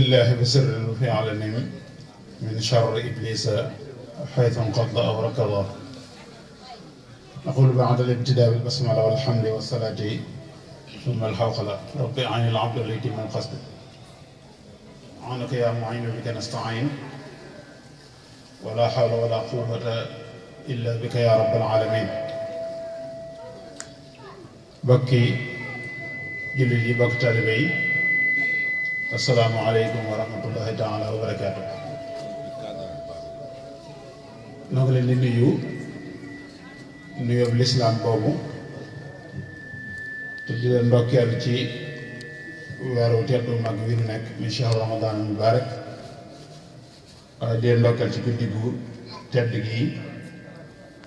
الله بسر في علن من شر إبليس حيث انقض أو ركض. أقول بعد الابتداء بالبسملة والحمد والصلاة ثم الحوقلة. رب أعن العبد ليتم القصد عنك يا معين بك نستعين ولا حول ولا قوة إلا بك يا رب العالمين. بكي جلدي بك تالبي السلام عليكم ورحمة الله تعالى وبركاته. noo ngi leen di nuyoo lislaam boobu te di leen ndokkeel ci weeru teddu mag wi nu nekk mi shahru Ramadan mubarak waaye di leen ndokkeel ci guddi gu tedd gi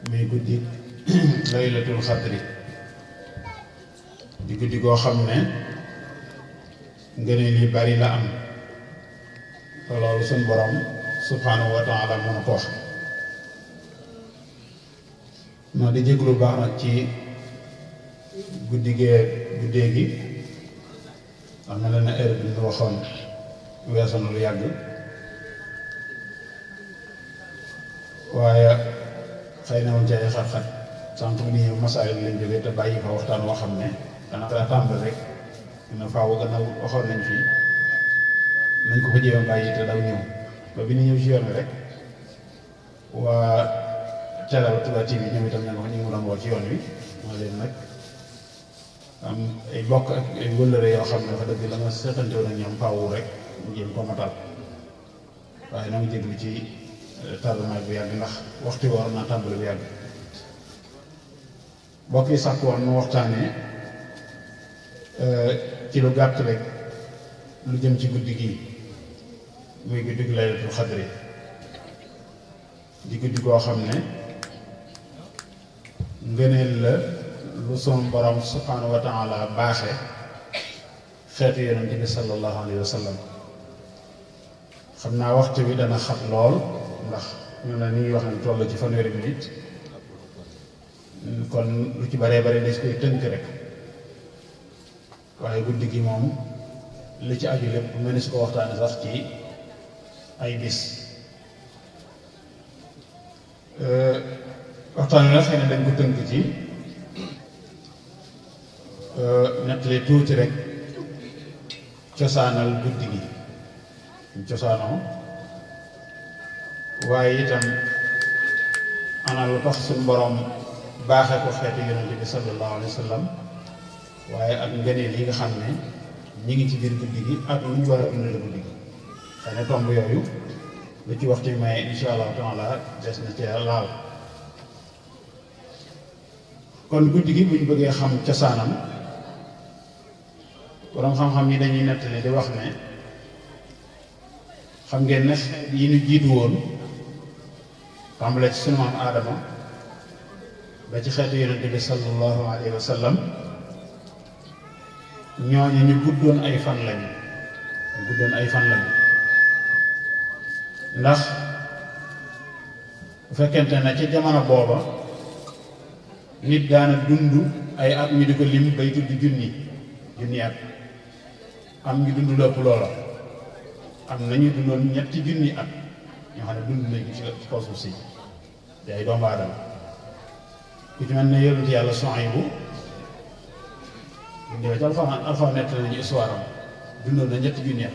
muy guddi laylatul xadri di guddi goo xam ne ngëneel yi bari la am te loolu suñ borom subhanahu wa taala mën a ko wax. noo di jéglu baax nag ci guddee gi am na leen heure bi ñu waxoon weesu na lu yàgg waaye xëy na woon ci ay xat-xat sant bu ñëw masaayil lañ jógee te bàyyi fa waxtaan woo xam ne dana tàmbali rek dina faaw gannaaw waxoon nañ fii nañ ko fa jéem bàyyi te daw ñëw ba bi ñu ñëw ci yoon wi rek waa Thiénaba Touba TV ñoom itam ña nga fa ñu ngi doon woo ci yoon wi moo leen nag am ay bokk ak ay wëllëre yoo xam ne fa dëgg la nga seqante woon ak ñoom faawu rek ñu jéem ko matal waaye noo ngi jéglu ci tardement bu yàgg ndax waxtu war naa tàmbali bu yàgg. bokk yi sàkk woon nu waxtaanee ci lu gàtt rek lu jëm ci guddi gi muy guddi gi laylatul xadri di guddi goo xam ne ngëneel la lu son borom subhanahu wa taala baaxe xeetu yonent bi sallallahu alayhi wa sallam. xam naa waxtu bi dana xat lool ndax ñu ne ni ñuy wax ne toll ci fanweeri minute kon lu ci baree bare des koy tënk rek waaye guddi gi moom li ci aju lépp mel ni su ko waxtaane sax ci ay bis. waxtaan wi nag xëy na dañ ko tënk ci nettali tuuti rek cosaanal guddi gi ñu cosaanoo waaye itam ana lu tax suñu borom baaxe ko xeetu yonent bi sallallahu alayhi wa sallam waaye ak ngëneel yi nga xam ne ñi ngi ci biir guddi gi ak lu ñu war a dundale guddi gi xëy na tomb yooyu lu ci waxtu bi maye insha allahu taala des na ci laal. kon guddi gi buñ bëggee xam cosaanam borom xam-xam yi dañuy nettali di wax ne xam ngeen ne yi ñu jiitu woon tàmbale ci sunu maam Aadama ba ci xeetu yonent bi sallallahu alayhi wa sallam ñooñu ñu guddoon ay fan lañu ndax bu fekkente ne ci jamono booba nit daana dund ay at ñu di ko lim bay tudd junni at am ñu dund lépp loola am nañu dundoon ñetti junni at ñoo xam ne dund nañu ci kaw suuf si di ay doomu aadama ku ci mel ne yonent yàlla Suaybu bu ñëwee ci alxuraan nett nañu histoire am dundoon na ñetti junni at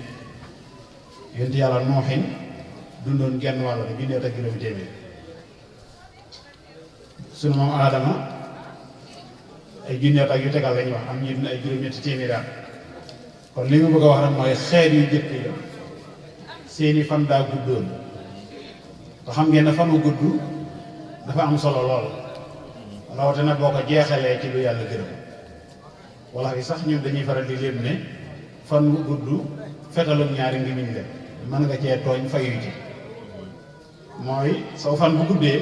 yonent yàlla Nooxin dundoon genn wàll bi junni at ak juróomi téeméer sunu moom Aadama ay junni at ak yu tegal lañuy wax am ñu dund ay juróom-ñetti téeméeri at kon li mu bëgg a wax rek mooy xeet yu jëkk ya seeni fan daa guddoon te xam ngeen ne fan wu gudd dafa am solo lool rawatina boo ko jeexalee ci lu yàlla gërëm wala yi sax ñun dañuy faral di léem ne fan wu gudd fetalum ñaari ngimiñ la mën nga cee tooñ fayu ci mooy soo fan bu guddee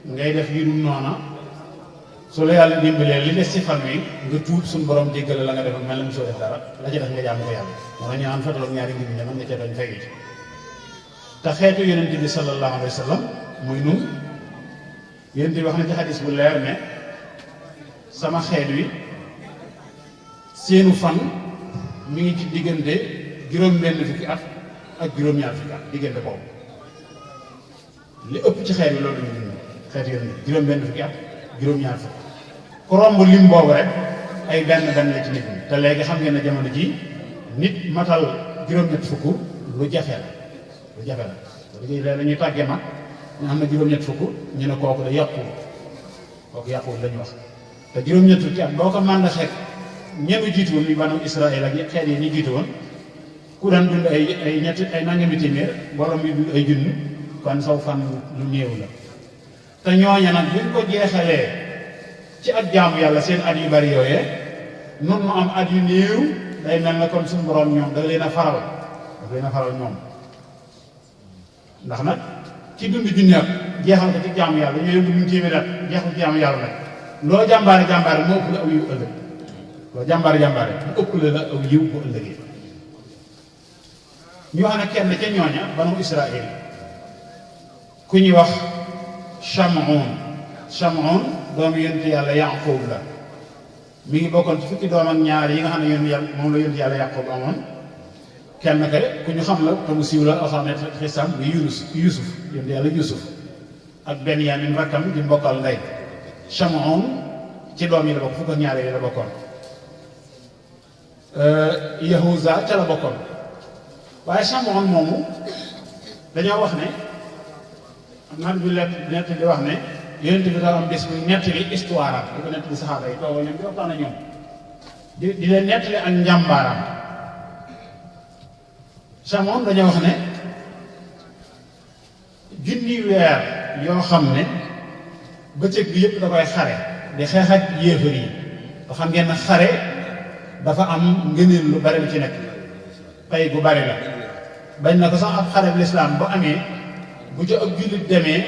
ngay def yu dul noona su la yàlla dimbalee li des ci fan wi nga tuub suñu borom jéggale la nga def mel na mosoo def dara la ci def nga jàmm ko yàlla moo tax ñu naan fetalum ñaari ngimiñ la mën nga cee tooñ fayu ci te xeetu yonent bi sallallahu alayhi wa sallam muy nun yonent bi wax na ci xadis bu leer ne sama xeet wi seenu fan mi ngi ci diggante juróom-benn fukki at ak juróom-ñaar fukki at diggante boobu li ëpp ci xeet yi loolu la ñu dund xeet yoon ni juróom-benn fukki at juróom-ñaar fukki ku romb lim boobu rek ay benn la ci nit ñi te léegi xam ngeen ne jamono ji nit matal juróom-ñett fukk lu jafe la léegi dañuy tàggee mag ñu am na juróom-ñett fukk ñu ne kooku da yàquwul la ñu wax te juróom-ñett fukki at boo ko mën a xeet ñenu jiitu woon ñu banu Israël ak xeet yi ñu jiitu woon ku daan dund ay nangami téeméer borom yi dund ay junni kon saw fan lu néew la te ñooña nag buñ ko jeexalee ci at jaamu yàlla seen at yu bari yooyee nun mu am at yu néew day mel na kon suñu borom ñoom da leen a faral ñoom ndax nag ci dund junni at jeexal ko ci jaamu yàlla ñoo yëngu ñu téeméer at jeexal ci jaamu yàlla nag loo jàmbaare moo ëpp la aw yiw ëllëg loo jàmbaare mu ëpp la aw yiw bu ëllëgee ñu wax ne kenn ca ñooña banu Israël ku ñuy wax Chamoun doomu yonent yàlla Yaqub la mi ngi bokkoon ci fukki doom ak ñaar yi nga xam ne moom la yonent yàlla Yaqub amoon kenn kay ku ñu xam la te mu siiw la alxames xisam bi Yusuf yonent yàlla Yusuf ak Benyamin rakkam di mbokkal ndey Chamoun ci doom yi la bokk fukk ak ñaar yi la bokkoon Yahuza ca la bokkoon waaye Chamoun moomu dañoo wax ne man bi nett di wax ne yonent bi dafa am bés bu nettali histoire am di ko nettali saxaaba yi toog ñoom di waxtaan ak ñoom di leen nettali ak njàmbaaram Chamoun dañoo wax ne junni weer yoo xam ne bëccëg bi yëpp da koy xare di xeex ak yéefar yi nga xam ngeen ne xare dafa am ngëneel lu bari lu ci nekk pay gu bari la bañ na ko sax ab xare bu lislaam bu amee bu ci ab jullit demee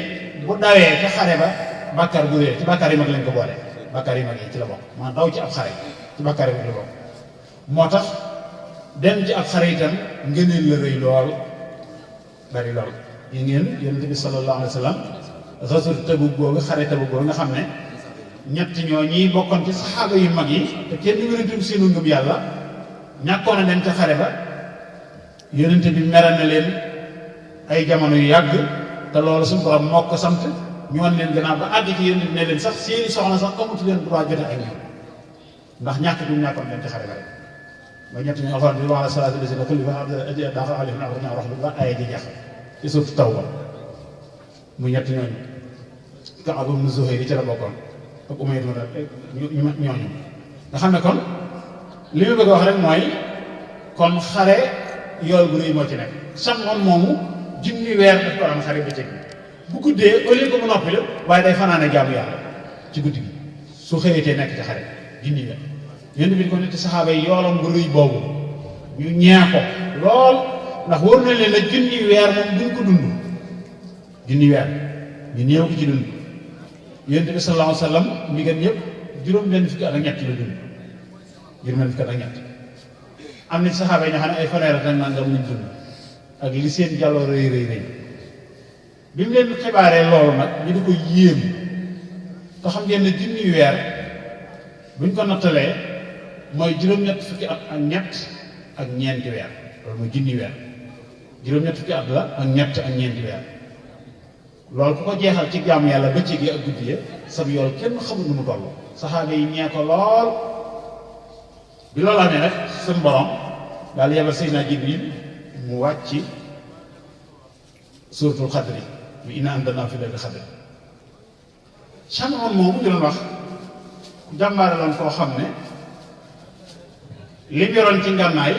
bu dawee ca xare ba bàkkaar bu réer ci bàkkaar yi mag lañ ko boole bàkkaar yi mag yi ci la bokk maanaam daw ci ab xare ci bàkkaar yi mag la bokk moo tax dem ci ab xare itam ngëneel la rëy lool bari lool yi ngeen yonent bi sallallahu alayhi wa sallam xasur Tabuk boobu xare Tabuk boobu nga xam ne ñett ñoo ñiy bokkoon ci saxaaba yu mag yi te kenn wérantul seenu ngëm yàlla ñàkkoon a dem ca xare ba yonent bi meral na leen ay jamono yu yàgg te loolu suñu borom moo ko sant ñu wan leen gannaaw ba àgg ci yonent bi ne leen sax seeni soxna sax amatu leen droit jote ak ñoom ndax ñàkk du ñàkkoon dem ci xare ba rek ba ñett ñu alxuraan bi wax salaatu lasi na kulli fa dafa alif na ñaa wax ba aaya ji jeex ci suuf Tawba mu ñett ñooñu Kaab ibn Zuhayr yi ci la bokkoon ak Umayya ñooñu nga xam ne kon li mu bëgg a wax rek mooy kon xare yool bu rëy moo ci nekk Chamoun moomu junni weer daf ko daan xare bëccëg bu guddee au lieu que mu noppi la waaye day fanaane jaamu yàlla ci guddi gi su xëyatee nekk ci xare junni weer yéen bi ko nit saxaaba yi yoolam bu rëy boobu ñu ñee ko lool ndax wóor na leen la junni weer moom duñ ko dund junni weer ñu néew ko ci dund yonent bi sallallahu alayhi wa sallam mi gën ñëpp juróom-benn fukki at ak ñett la dund juróom-benn fukki at ak ñett am na ci saxaaba yi ñoo xam ne ay fanweer ak nangam lañ dund ak li seen jàlloo rëy bi mu leen xibaaree loolu nag ñu di ko yéem te xam ngeen ne junni weer buñ ko nattalee mooy juróom-ñett fukki at ak ñett ak ñeenti weer loolu mooy junni weer juróom-ñett fukki at la ak ñett ak ñeenti weer loolu ku ko jeexal ci jaamu yàlla bëccëg yi ak guddi yi sab yool kenn xamul nu mu toll saxaaba yi ñee ko lool bi loolu amee nag suñu borom daal yebal Seydina Jibril mu wàcc suuratul xadri mu innaa anzalnaahu fii laylatil xadri Chamoun moomu ñu doon wax jàmbaare loon koo xam ne li mu yoroon ci ngànnaay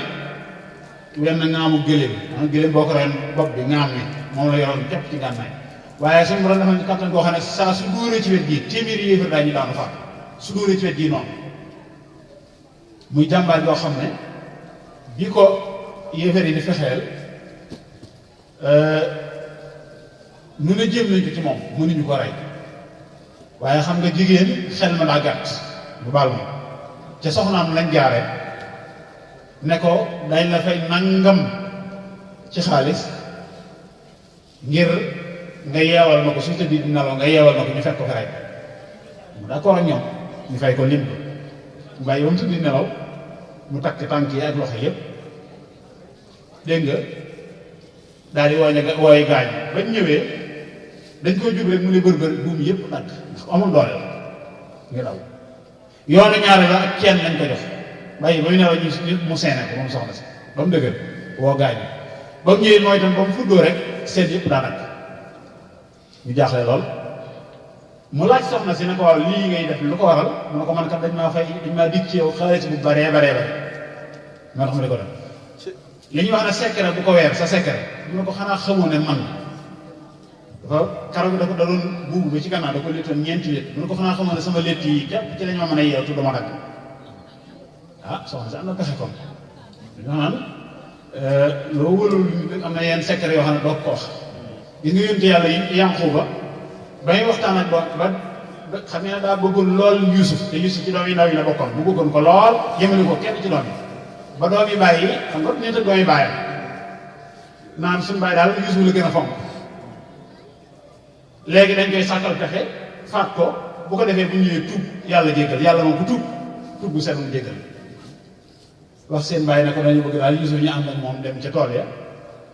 wenn ngaamu gëléem boo ko ren bopp bi ngaam mi moom la yoroon képp ci ngànnaay waaye suñu borom dafa ñu kattan koo xam ne saa su dóoree ci wet gii téeméeri yéefar daañu daanu faat su dóoree ci wet gii noonu muy jàmbaar yoo xam ne bi ko yéefar yi di fexeel nu ne jéem nañ ko ci moom mënuñu ko rey waaye xam nga jigéen xel ma daa gàtt bu baal ma ca soxnaam lañ jaare ne ko dañ la fay nangam ci xaalis ngir nga yeewal ma ko su tëddee di nelaw nga yeewal ma ko ñu fekk ko fa rey mu d'accord ak ñoom ñu fay ko lim ko mu bàyyi ba mu tëdd di nelaw mu takk tànk yi ak loxo yëpp dégg nga daal di wooye gaañ bañ ñëwee dañ koy jub rek mu ne bër buum yëpp nag ndax amul doole la ngi daw yoonu ñaare la ak kenn lañ ko jox bàyyi ba ñu ne la ñu mu seene ko moom soxna si ba mu dëgër woo gaañ ba mu ñëwee mooy itam ba mu fuddoo rek seen yëpp daa nag ñu jaaxle lool mu laaj soxna si ne ko waaw lii ngay def lu ko waral mu ne ko man kat dañ maa dig ci yow xaalis bu baree moo tax mu di ko def li ñuy wax ne secret bu ko weer sa secret mu ne ko xanaa xamoo ne man dafa karaw bi da doon buubu ba ci gannaaw da ko léttoon ñeenti létt mu ne ko xanaa xamoo ne sama létt yi képp ci lañ ma mën a yeew tu dama dagg ah soxna si am na pexe kon dañoo naan loo wëlul am na yenn secret yoo xam ne doo ko wax gis nga yónte yàlla Yanquba ba muy waxtaan ak ba xam ne daa bëggoon lool Yuusuf te Yuusuf ci doom yi ndaw yi la bokkoon mu bëggoon ko lool jëmale ko kenn ci doom yi ba doom yi bàyyi xam nga nit ak doom yi bàyyi naan suñu bàyyi daal Yuusuf la gën a fonk léegi dañ koy sàkkal pexe faat ko bu ko defee bu ñëwee tuub yàlla jéggal yàlla moom ku tuub bu seetlu jéggal wax seen bàyyi ne ko dañu bëgg daal Yuusuf ñu ànd ak moom dem ca tool ya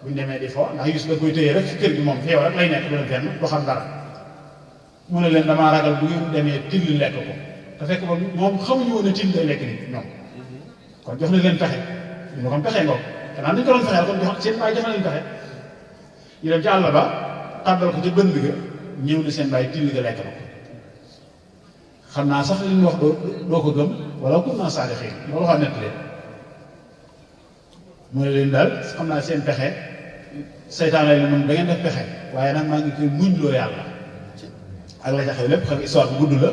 buñ demee di fo ndax Yuusuf da koy téye rek ci kër gi moom fi yow rek lay nekk du dem fenn du xam dara mu ne leen damaa ragal bu ngeen demee till lekk ko te fekk ba moom xamuñu woon ne till day lekk nit ñoom kon jox na leen pexe ñu ne kon pexe ngoog te naan dañu ko doon fexeel kon jox seen bàyyi jox na leen pexe ñu dem ci àll ba tàbbal ko ca bënd ga ñëw na seen bàyyi till ga lekk na ko xam naa sax li ñu wax doo ko gëm wala kun naa saadi xëy loolu xam nett leen mu ne leen daal xam naa seen pexe seytaan la moom da ngeen def pexe waaye nag maa ngi koy muñ loo yàlla ak la ca xew lépp xam histoire bu gudd la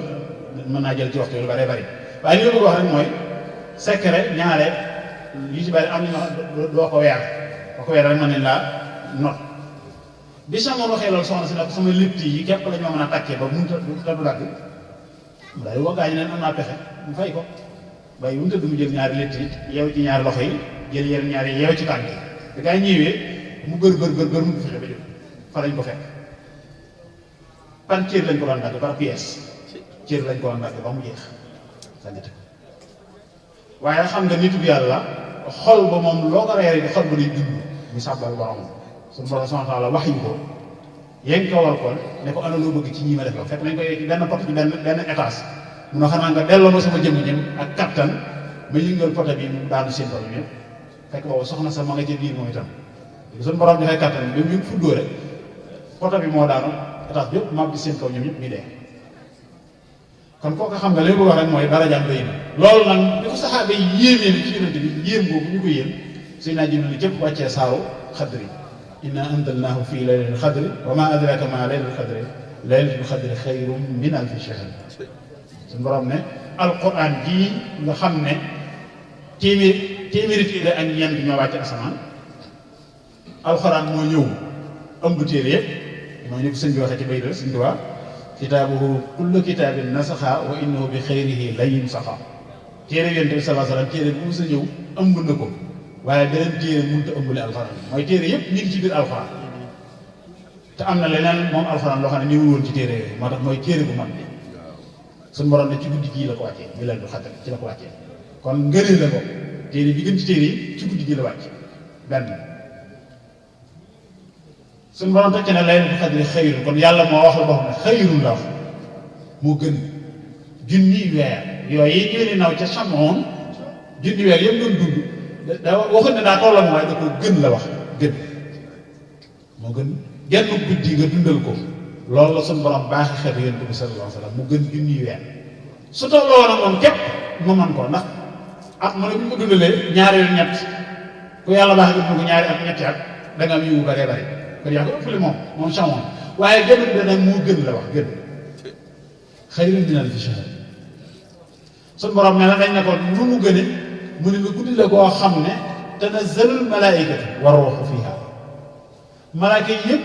mën naa jël ci waxtu lu bëree bëri waaye li ma bëgg wax rek mooy secret ñaare yu ci bëri am na doo ko weer rek mën nañ laa not bi sa moom waxee loolu soxna si nag sama lépp yi képp la ñoo mën a takkee ba mënut a du dagg mu daal di woo gaañ leen am naa pexe mu fay ko waaye bu mu tëdd mu jël ñaari létt yi yeew ci ñaari loxo yi jël yeneen ñaari yeew ci tànk yi da gaa ñëwee mu gër mu fexe ba jóg fa lañ ko fekk par cër lañ ko doon dagg par pièce cër lañ ko doon dagg ba mu jeex sa nit waaye xam nga nitu yàlla xol ba moom loo ko reere di xol ba day dund ñu sàbbal borom suñu borom subhanahu wa taala wax ñu ko yéen ko war ko ne ko ana loo bëgg ci ñii ma def la fekk nañ koy ci benn pot ci benn étage mun a xanaa nga delloo ma sama jëm ak kattan ma yëngal poto bi mu daanu seen borom yëpp fekk boobu soxna sa ma nga ca biir moom itam suñu borom joxee kattan bi ba mu fuddoo rek poto bi moo daanu étage bi yëpp maam bi seen kaw ñoom ñëpp ñu dee kon kooku xam nga li ma bëgg wax rek mooy darajaam rëy na loolu nag bi ko saxaaba yi yéemee ni ci yonente bi yéem boobu ñu ko yéem suy naa jënd ni cëpp wàccee saaru xadri inna anzalnaahu fii laylatil xadri wa maa adraaka maa laylatul xadri laylatul xadri xayrun min alfi shahr suñu borom ne alquran jii nga xam ne téeméeri téere ak ñeent ñoo wàcc asamaan alquran moo ñëw ëmb téere yëpp moo ñu ko sëñ bi waxee ci bay la sëñ Tuubaa kitaabuhu kullu kitaabin nasaxa wa innahu bi xayrihi layin saxa téere yonent bi sallallahu alayhi wasallam téere bu mu sa ñëw ëmb na ko waaye beneen téere mënut a ëmbale alxuraan mooy téere yëpp ñu ngi ci biir alxuraan te am na leneen moom alxuraan loo xam ne ñëwul woon ci téere yooyu moo tax mooy téere bu mag bi suñu borom ne ci guddi gii la ko wàccee bi leen du xatal ci la ko wàccee kon ngëneel la ko téere bi gën ci téere yi ci guddi gii la wàcc benn suñu borom teg ci ne laylatul xadri xayrun kon yàlla moo wax la boo xam ne xayrun la wax moo gën junni weer yooyu ñu ne naw ca samoon junni weer yëpp doon dund da waxut ne daa tolloo waaye da ko gën la wax gën moo gën genn guddi nga dundal ko loolu la suñu borom baaxi xeetu yonent bi sallallahu alayhi wa sallam mu gën junni weer su tolloo nag moom képp mu man ko ndax at ma ne bu ñu ko dundalee ñaari yoon ñett ku yàlla baax nga dund ko ñaari at ñetti at da nga am yiwu bëree bëri kon yaa ko ëppale moom samoon waaye gën bi nag moo gën la wax gën xayrun min alfi shahr suñu borom ne la dañ ne ko nu mu gëne mu ne nga guddi la koo xam ne tanazzalul malaaikatu wa ruuhu fiha malaaka yi yëpp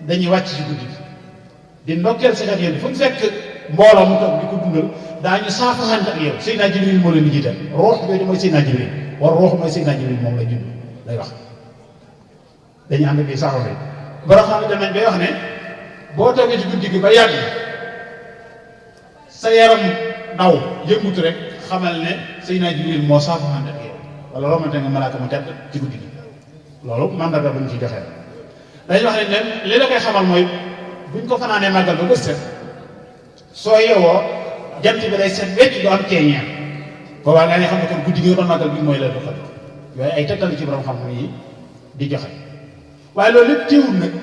dañuy wàcc ci guddi gi di ndokkeel si kat yéen fu ñu fekk mbooloo mu toog di ko dundal daañu saafaxante ak yow Seydina Jibril moo leen di jiital ruux jooju mooy Seydina Jibril wa ruuhu mooy Seydina Jibril moom lay jund lay wax dañuy ànd bi saxoo fi bara xam ne dem nañ bay wax ne boo toogee ci guddi gi ba yàgg sa yaram daw yëngutu rek xamal ne Seydina Jibril moo saafaxante ak yow wala romante nga malaaka mu tedd ci guddi gi loolu mandarga bu ñu ci joxee dañuy wax ne li la koy xamal mooy buñ ko fanaanee màggal ba bët set soo yeewoo jant bi day set wecc du am ceeñeer boobaa nga ne xam ne kon guddi gi nga doon màggal bi mooy Laylatul Qadr yooyu ay tegtal ci borom xam-xam yi di joxe waaye loolu lépp teewul nag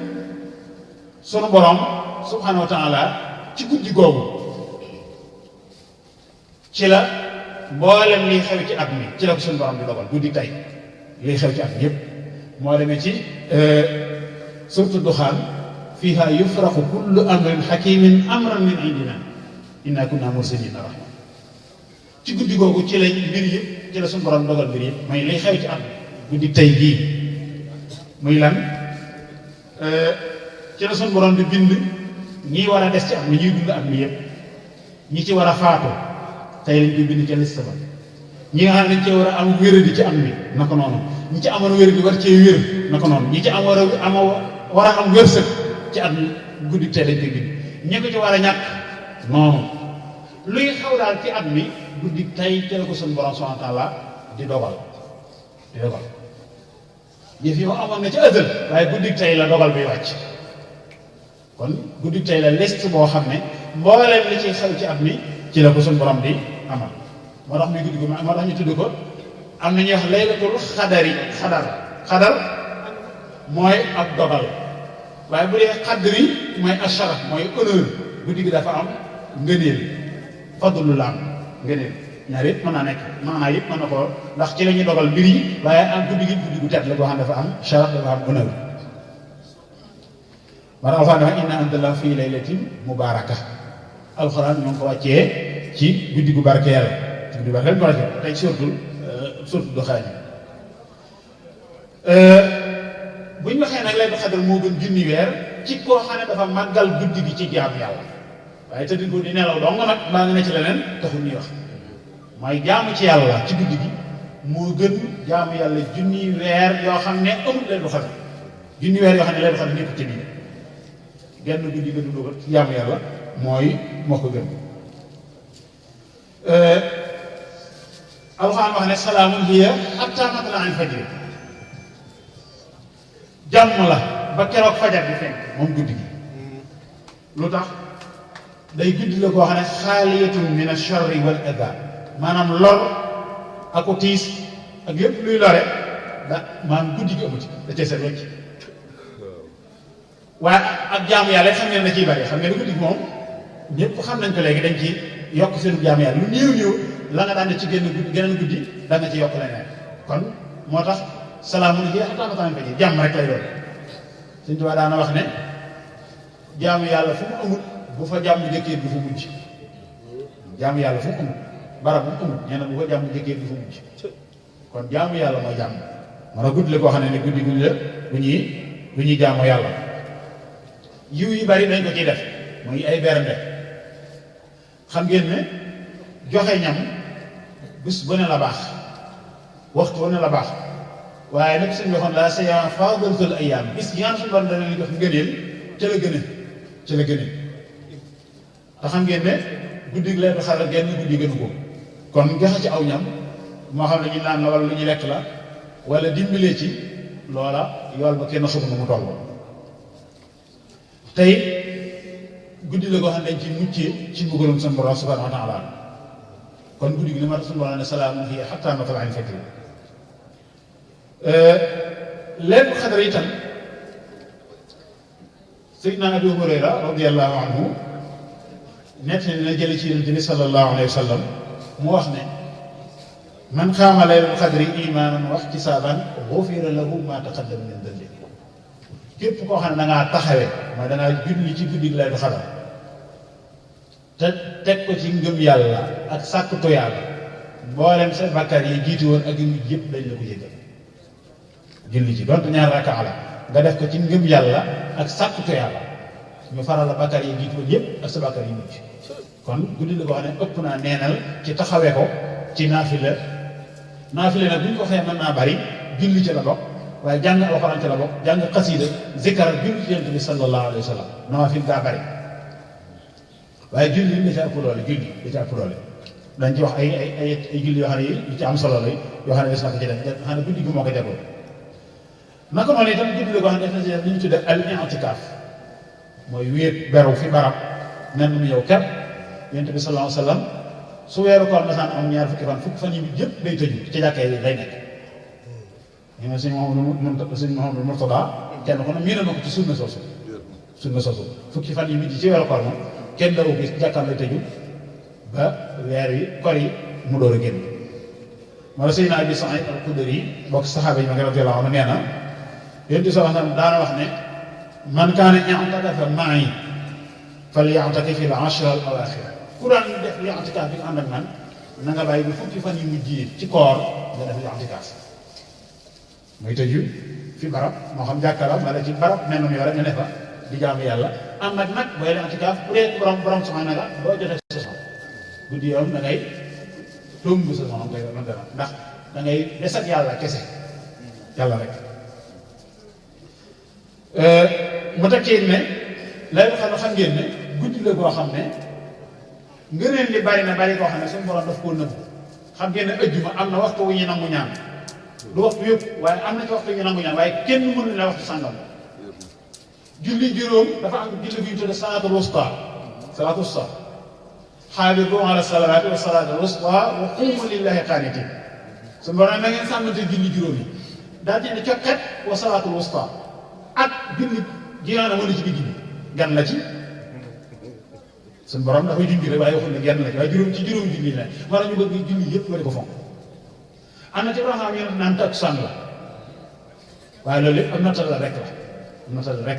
sunu borom subhanahu wa taala ci guddi googu ci la mboolem liy xew ci at mi ci la ko sunu borom di dogal guddi tey liy xew ci at mi yëpp moo demee ci suratu Duxaan fiihaa yufraqu kullu amrin hakiimin amran min indina inna kunna mursiliina rahma ci guddi googu ci lañ mbir yëpp ci la sunu borom dogal mbir yëpp mooy liy xew ci at mi guddi tey gii muy lan ci la sunu borom di bind ñi war a des ci at mi ñuy dund at mi yëpp ñi ci war a faatu tey lañ koy bind ca liste ba ñi nga xam ne dañ cee war a am wéradi ci am bi naka noonu ñi ci amoon wéradi war cee wér naka noonu ñi ci am war a am wërsëg ci at guddi tey dañ koy bind ñi ko ci war a ñàkk noonu luy xaw daal ci at mi guddi tey ci la ko suñu borom subhanahu wa taala di dogal yëf yi amoon na ci ëddal waaye guddi tey la dogal bi wàcc kon guddi tey la liste boo xam ne mbooleem li ci xew ci at mi ci la ko suñu borom di amal moo tax muy guddi gu moo tax ñu tudd ko am na ñuy wax laylatul xadar mooy ab dogal waaye bu dee xadri mooy asharaf mooy honneur guddi gi dafa am ngëneel fadlu la am ngëneel ñaar yëpp mën naa nekk maanaa yëpp mën na ko ndax ci la ñuy dogal mbir yi waaye am guddi gi guddi gu tedd la boo xam ne dafa am sharaf dafa am honneur man alxuraan dafa inna anzalnaahu fii laylatin mubaaraka alxuraan ñoo ngi ko wàccee ci guddi gu barkeel ci guddi gu barkeel ñu wàccee tey surtout Duxaan bu ñu waxee nag Laylatul Qadr moo gën junni weer ci koo xam ne dafa màggal guddi gi ci jaamu yàlla waaye tëdd ko di nelaw dong nag baa nga ne ci leneen taxul ñuy wax mooy jaamu ci yàlla ci guddi gi moo gën jaamu yàlla junni weer yoo xam ne amul Laylatul Qadr junni weer yoo xam ne Laylatul Qadr nekk ci biir genn guddi gënu dogal ci jaamu yàlla moo ko gën alxuraan wax ne salaamun hiya hattaa matla'il fajr jàmm la ba keroog fajar bi fenk moom guddi gi lu tax day guddi la koo xam ne xaaliyatun min ash-sharri wal adaa maanaam lor ak ko tiis ak lépp luy lore maanaam guddi gi amu ci da cee seet wecc waaye ak jaamu yàlla xam ngeen na ciy bari xam ngeen guddi gi moom ñëpp xam nañ ko léegi dañ ci yokk seen jaamu yàlla lu néew la nga daan ne ci geneen guddi da nga ci yokk leneen kon moo tax salaamun hiya hattaa matla'il fajr jàmm rek lay doon Sëñ Tuubaa daana wax ne jaamu yàlla fu mu amul bu fa jàmm jëkkee du fa mujj jaamu yàlla fu mu amul barab bu mu amul nee na bu fa jàmm jëkkee du fa mujj kon jaamu yàlla mooy jàmm man a guddi la koo xam ne guddi la bu ñuy jaamoo yàlla yiw yi bari dañ ko ciy def muy ay bernde xam ngeen ne joxe ñam bis bu ne la baax waxtu bu ne la baax waaye nag suñu waxoon la siyaama faadilatul ayyaam bis yi nga xam suñu doon dana leen jox ngëneel ca la gëne te xam ngeen ne guddi gi Laylatul Qadr genn guddi gënu ko kon joxe ci aw ñam moo xam ne ñu naan la wala lu ñu lekk la wala dimbalee ci loola yool ba kenn xamul nu mu toll tey guddi la koo xam ne dañ ci muccee ci mbugalum seen borom subhanahu wa taala kon guddi gi li ma tax suñu borom ne salaamun hiya hattaa matla'il fajr Laylatul Qadr itam Seydina Abu Hurayra radiyallahu anhu nett na jële ci Yonent bi sallallahu alayhi wa sallam mu wax ne man qaama Laylatul Qadri imaanan wa ihtisaaban ghufira lahu maa taqaddama min dhanbihi képp koo xam ne da ngaa taxawee mooy da ngaa julli ci guddi Laylatul Qadr te teg ko ci ngëm yàlla ak sàkkutu yàlla mboolem seen bàkkaar yi jiitu woon ak yu mujj yëpp dañ la ko jéggal julli ci donte ñaar rakkaa la nga def ko ci ngëm yàlla ak sàkkutu yàlla ñu faral la bàkkaar yi jiitu woon yëpp ak sa bàkkaar yi mujj kon guddi la ko xam ne ëpp naa neenal ci taxawee ko ci naafila nag bu ñu ko xëyee mën naa bari julli ci la bokk waaye jàng alxuraan ci la bokk jàng xasiida zikkar julli ci Yonent bi sallallahu alayhi wa sallam nawaafil daa bari waaye julli li ci ëpp doole dañ ci wax ay julli yoo xam ne yu ci am solo la yoo xam ne des na ko ci def xam ne guddi gi moo ko jagoo naka noonu itam guddi la ko xam ne def na ci li ñu tuddee al i'tikaaf mooy wéet beru fi barab nen mu yow ker yonent bi sallallahu alayhi wa sallam su weeru koor masaan am ñaar fukki fan yi yëpp day tëju ci jàkka yi lay nekk. ñu ne sëñ Mouhamadou Mourtada kenn ko ne miina na ko ci sunna soosu fukki fan yi mujj ci weeru koor moom kenn daw gis jàkkaam lay tëju ba weer yi kor yi mu door a génn. moo la Seydina Abi Saïd al-Xudri bokk saxaaba yi ma ngi radiyallaahu anhu nee na yonent bi sallallahu alayhi wa sallam daana wax ne man kaana i'takafa ma'i falya'takif fil ashr al-awaaxir ku daan def i'tikaaf bi nga ànd ak man na nga bàyyi bi fukki fan yu mujj yi ci koor nga def i'tikaaf muy tëju fi barab moo xam jàkka la wala ci barab mel noonu yore nga ne fa di jaamu yàlla am nag booy i'tikaaf bu dee borom soxna ne la boo jotee sa soxna guddi yoon da ngay tëmb sa soxna ngay mën dara ndax da ngay des ak yàlla kese yàlla rek. mu tekkee ne lay xam ngeen ne guddi la boo xam ne ngëneel li bari na bari koo xam ne suñu borom daf koo nëbb xam ngeen ne ëjjuma am na waxtu wu ñu nangu ñaan du waxtu yëpp waaye am na ci waxtu wu ñu nangu ñaan waaye kenn mënuñ la waxtu sàngam julli juróom dafa am julli bu ñu tudde salaatul wusta xaafidu ala salawaati wa salaatul wusta wa quumu lillahi qaanitiin suñu borom na ngeen sàmmante julli juróom yi daal di ne cokkat wa salaatul wusta ak julli jiyaana wala ci digg bi gan la ci suñu borom dafay junj rek waaye waxul ne genn la ci waaye juróom julli la war ñu bëgg julli yëpp nga di ko fonk am na ci loo xam ne naan takkusaan la waaye loolu yëpp am nattal la rek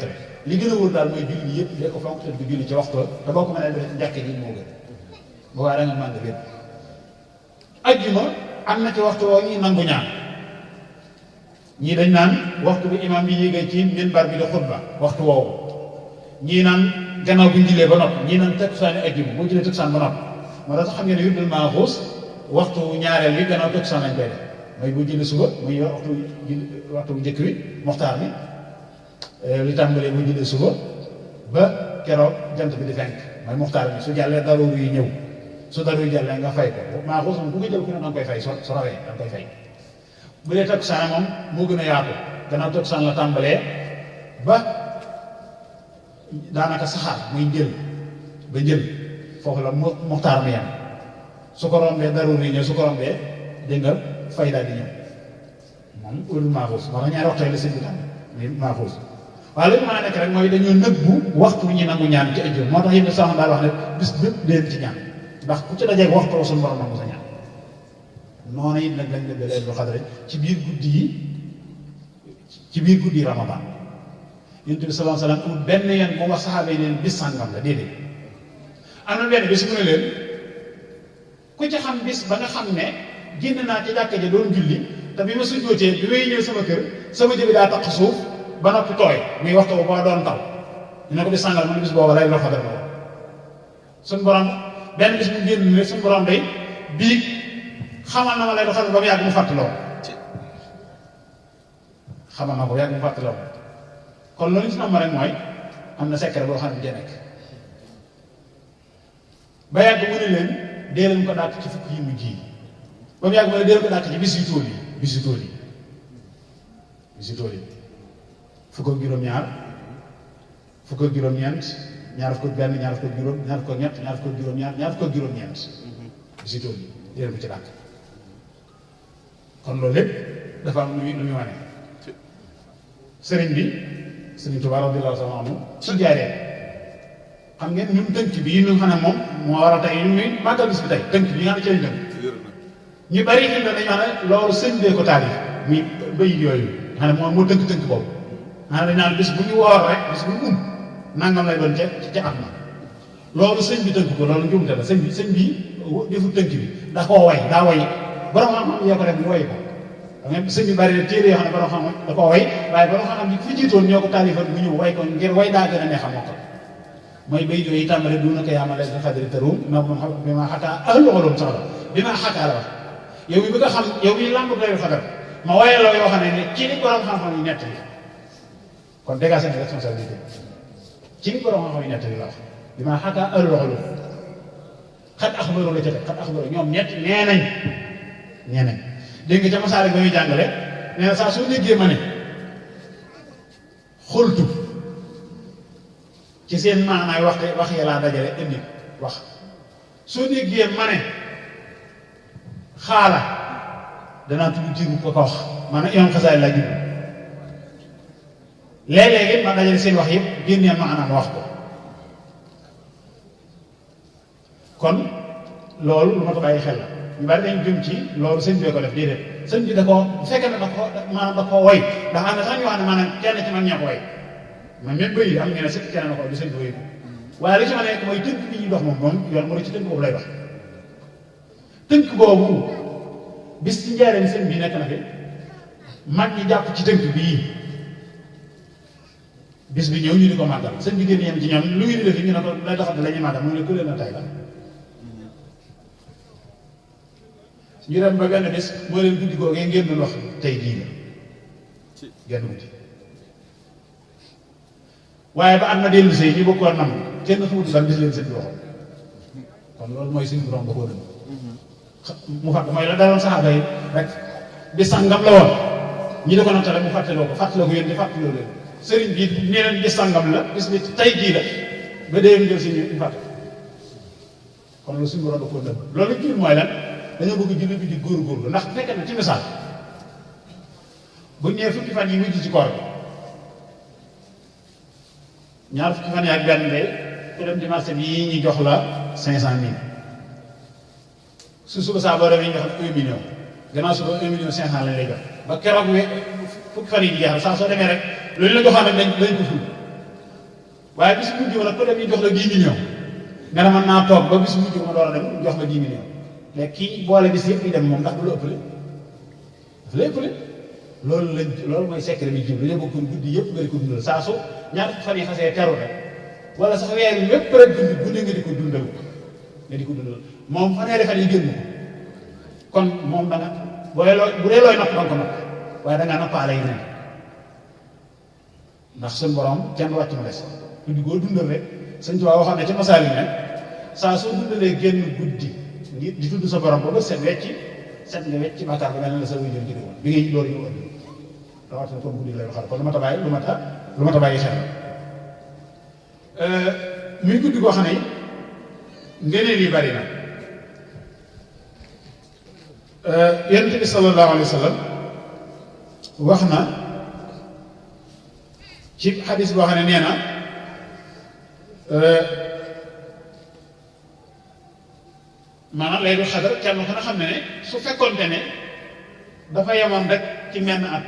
la li gën a wóor daal mooy julli yëpp dee ko fonk te du julli ci waxtu te boo ko mënee def ci jàkke ji moo gën bu waaye da nga màng lépp ajjuma am na ci waxtu woo ñuy nangu ñaan ñii dañ naan waxtu bu imam bi yéegee ci minbar bi di xutba waxtu woowu ñii naan gannaaw bu ñu jullee ba noppi ñii naan takkusaani ajjuma boo jëlee takkusaan ba noppi moo tax xam ngeen ne wirdul maaxuus waxtu ñaareel bi gannaaw takkusaan lañ koy def mooy bu julli suba muy waxtu bu njëkk wi moxtaar bi li tàmbalee bu julli suba ba keroog jant bi di fenk mooy moxtaar bi su jàllee daruur yi ñëw su daruur yi jàllee nga fay ko maaxuus moom ku ko jël ku ne danga koy fay su rawee danga koy fay bu dee takkusaan moom moo gën a yaatu gannaaw takkusaan la tàmbalee ba daanaka saxaar muy njël foofu la moxtaar mi yam su ko rombee daruur yi ñëw su ko rombee dégg nga fay daal di ñëw moom ul maaxuus moo tax ñaari waxtu la sëñ bi tam muy maaxuus waaye li ñu mën a nekk rek mooy dañoo nëbbu waxtu ñu nangu ñaan ci ajjuma moo tax yéen sax daal wax ne bis bépp leen ci ñaan ndax ku ci dajeeg waxtu suñu borom nangu sa ñaan noonu it nag lañ def Laylatul Qadr ci biir guddi yi Ramadan Yonent bi sallallahu alayhi wa sallam amul benn yoon bu wax saxaaba yi leen bis sàngam la déedéet am na benn bis mu ne leen ku ci xam bis ba nga xam ne génn naa ci jàkka ja doon julli te bi ma sujjóotee bi may ñëw sama kër sama jëbi daa taq suuf ba noppi tooy muy waxtu boo doon taw ñu ne ko bis sàngam mu ne bis boobu Laylatul Qadr la woon suñu borom benn bis mu génn ne suñu borom day bii xamal na ma Laylatul Qadr ba mu yàgg mu fàttaloo xamal na ko yàgg mu fàttaloo kon loolu ñu si nam rek mooy am na secret boo xam ne bi nekk ba yàgg mu ne leen dee leen ko dàq ci fukki yi mujj yi ba mu yàgg mu ne dee leen ko dàq ci bis yu tool yi fukk ak juróom-ñaar fukk ak juróom-ñeent ñaar fukk ak benn ñaar fukk ak juróom ñaar fukk ak ñett ñaar fukk ak juróom-ñaar ñaar fukk ak juróom-ñeent bis yu tool yi dee leen ko ci dàq kon loolu lépp dafa am lu muy wane sëriñ Tuubaa radiyallaahu ta'aala anhu ci jaaree xam ngeen ñun tënk bii ñu xam ne moom moo war a tey ñun ñuy màggal bis bi tey tënk bi nga xam ne ci lañ tënk ñu bari fi dañu wax ne loolu sëñ bee ko taalif muy bëy yooyu nga xam ne moom moo tënk boobu nga xam ne dañ naan bis bu ñu woor rek bis bu nangam lay doon ca at ma loolu sëñ bi tënk ko loolu njuumte la sëñ bi deful tënk bi da koo way daa way borom xam-xam yoo ko def ñu way ko da nga sëñ bi bari na téere yoo xam ne borom xam-xam da koo way waaye borom xam-xam bi fi jiitoon ñoo ko taalifal mu ñëw way ko ngir way daa gën a neex a mokkal mooy bay yooyu tàmbale duuna ko yaama Laylatul Qadri tarum na bi ma xataa ahlu ulum sax la bi ma xataa la wax yow mi bëgg a xam yow mi làmb Laylatul Qadr ma waye la yoo xam ne ci li borom xam-xam yi nett li kon dégagé na responsabilité ci li borom xam-xam yi nett li la wax bi ma xataa ahlu ulum xat axbaru la ca def xat axbaru ñoom ñett nee nañ dégg nga ca masaalik ba muy jàngale nee na saa soo déggee ma ne xultu ci seen maanaay wax ya laa dajale indi wax soo déggee ma ne xaala danaa tudd jiru ko wax maanaam imam Xasaali laa jublu léeg-léegi ma dajale seen wax yëpp génnee maanaam wax ko kon loolu lu ma ko bàyyi xel la ñu bari dañ jëm ci loolu sëñ bi ko def déedéet sëñ bi da ko bu fekkee ne maanaam da koo woy ndax am na sax ñu wax ne maanaam kenn ci man ñoo ko woy man même bëy am ñu ne sëñ kenn na ko du sëñ bi woy ko waaye li ci ma nekk mooy tënk bi ñuy dox moom yoon mu ci tënk boobu lay wax tënk boobu bis ci njaareem sëñ bi nekk na fi mag ñi jàpp ci tënk bii bis bi ñëw ñu di ko màggal sëñ bi génn yem ci ñoom lu ngi di def ñu ne ko lay doxante la ñuy màggal mu ne ku leen na tay la ñu dem ba benn bés moo leen guddi googee ngeen doon wax tey jii la genn guddi waaye ba am na dellu see ñu bokkoon nam kenn xamutu lan bis leen sëñ bi waxoon kon loolu mooy suñu borom ba koo dëgg mu fàtt mooy la daloon saxaaba yi rek bis sàngam la woon ñi di ko nattale mu fàttaloo ko yéen di fàttaloo leen sëriñ bi nee leen bis sàngam la bis bi tey jii la ba déwén jël si ñu fàtt kon loolu suñu borom ba koo dëgg loolu jur mooy lan dañoo bëgg jullit bi di góorgóorlu ndax bu fekkee ne ci misaal bu ñëwee fukki fan yi mujj ci koor bi ñaar fukki fan yi ak benn day ku dem ci marché bi yi ñu jox la 500,000 su suba saa boo demee ñu jox la 1 million gannaaw suba 1 million 500 lañ lay jox ba keroog fukki fan yi di jeexal saa soo demee rek loolu la joxoon rek dañ ko ful waaye bis mujj ma nag ku dem ñu jox la 10 millions nga ne mën naa toog ba bis mujj ma door a dem jox la 10 millions mais kii boole bis yëpp yi dem moom ndax du la ëppale dafa la ëppale loolu mooy secret bi jib dañoo bëgg guddi yëpp nga di ko dundal saa su ñaar fan yi xasee teru rek wala sax weer yi lépp rek guddi nga di ko dundal moom fanweeri fan yi génn ko kon moom da nga bu dee looy napp danga ko napp waaye da ngaa nappaale yi ne ndax suñu borom kenn wàcc ma des guddi goo dundal rek sëñ Tuubaa waxoon ne ci masaal yi ne saa soo dundalee génn guddi di tudd sa borom ba ba set nga wecc ci bàkkaar ba mel ne la sa wéy jël ci bi ngay loolu ñu ëndi rawatina kon guddi lay waxal kon lu ma ta bàyyi xel muy guddi goo xam ne ngëneel yi bari na Yonent bi sallallahu alayhi wa sallam wax na ci xadis boo xam ne nee na maanaam lay du xadar kenn ku ne xam ne su fekkonte ne dafa yemoon rek ci menn at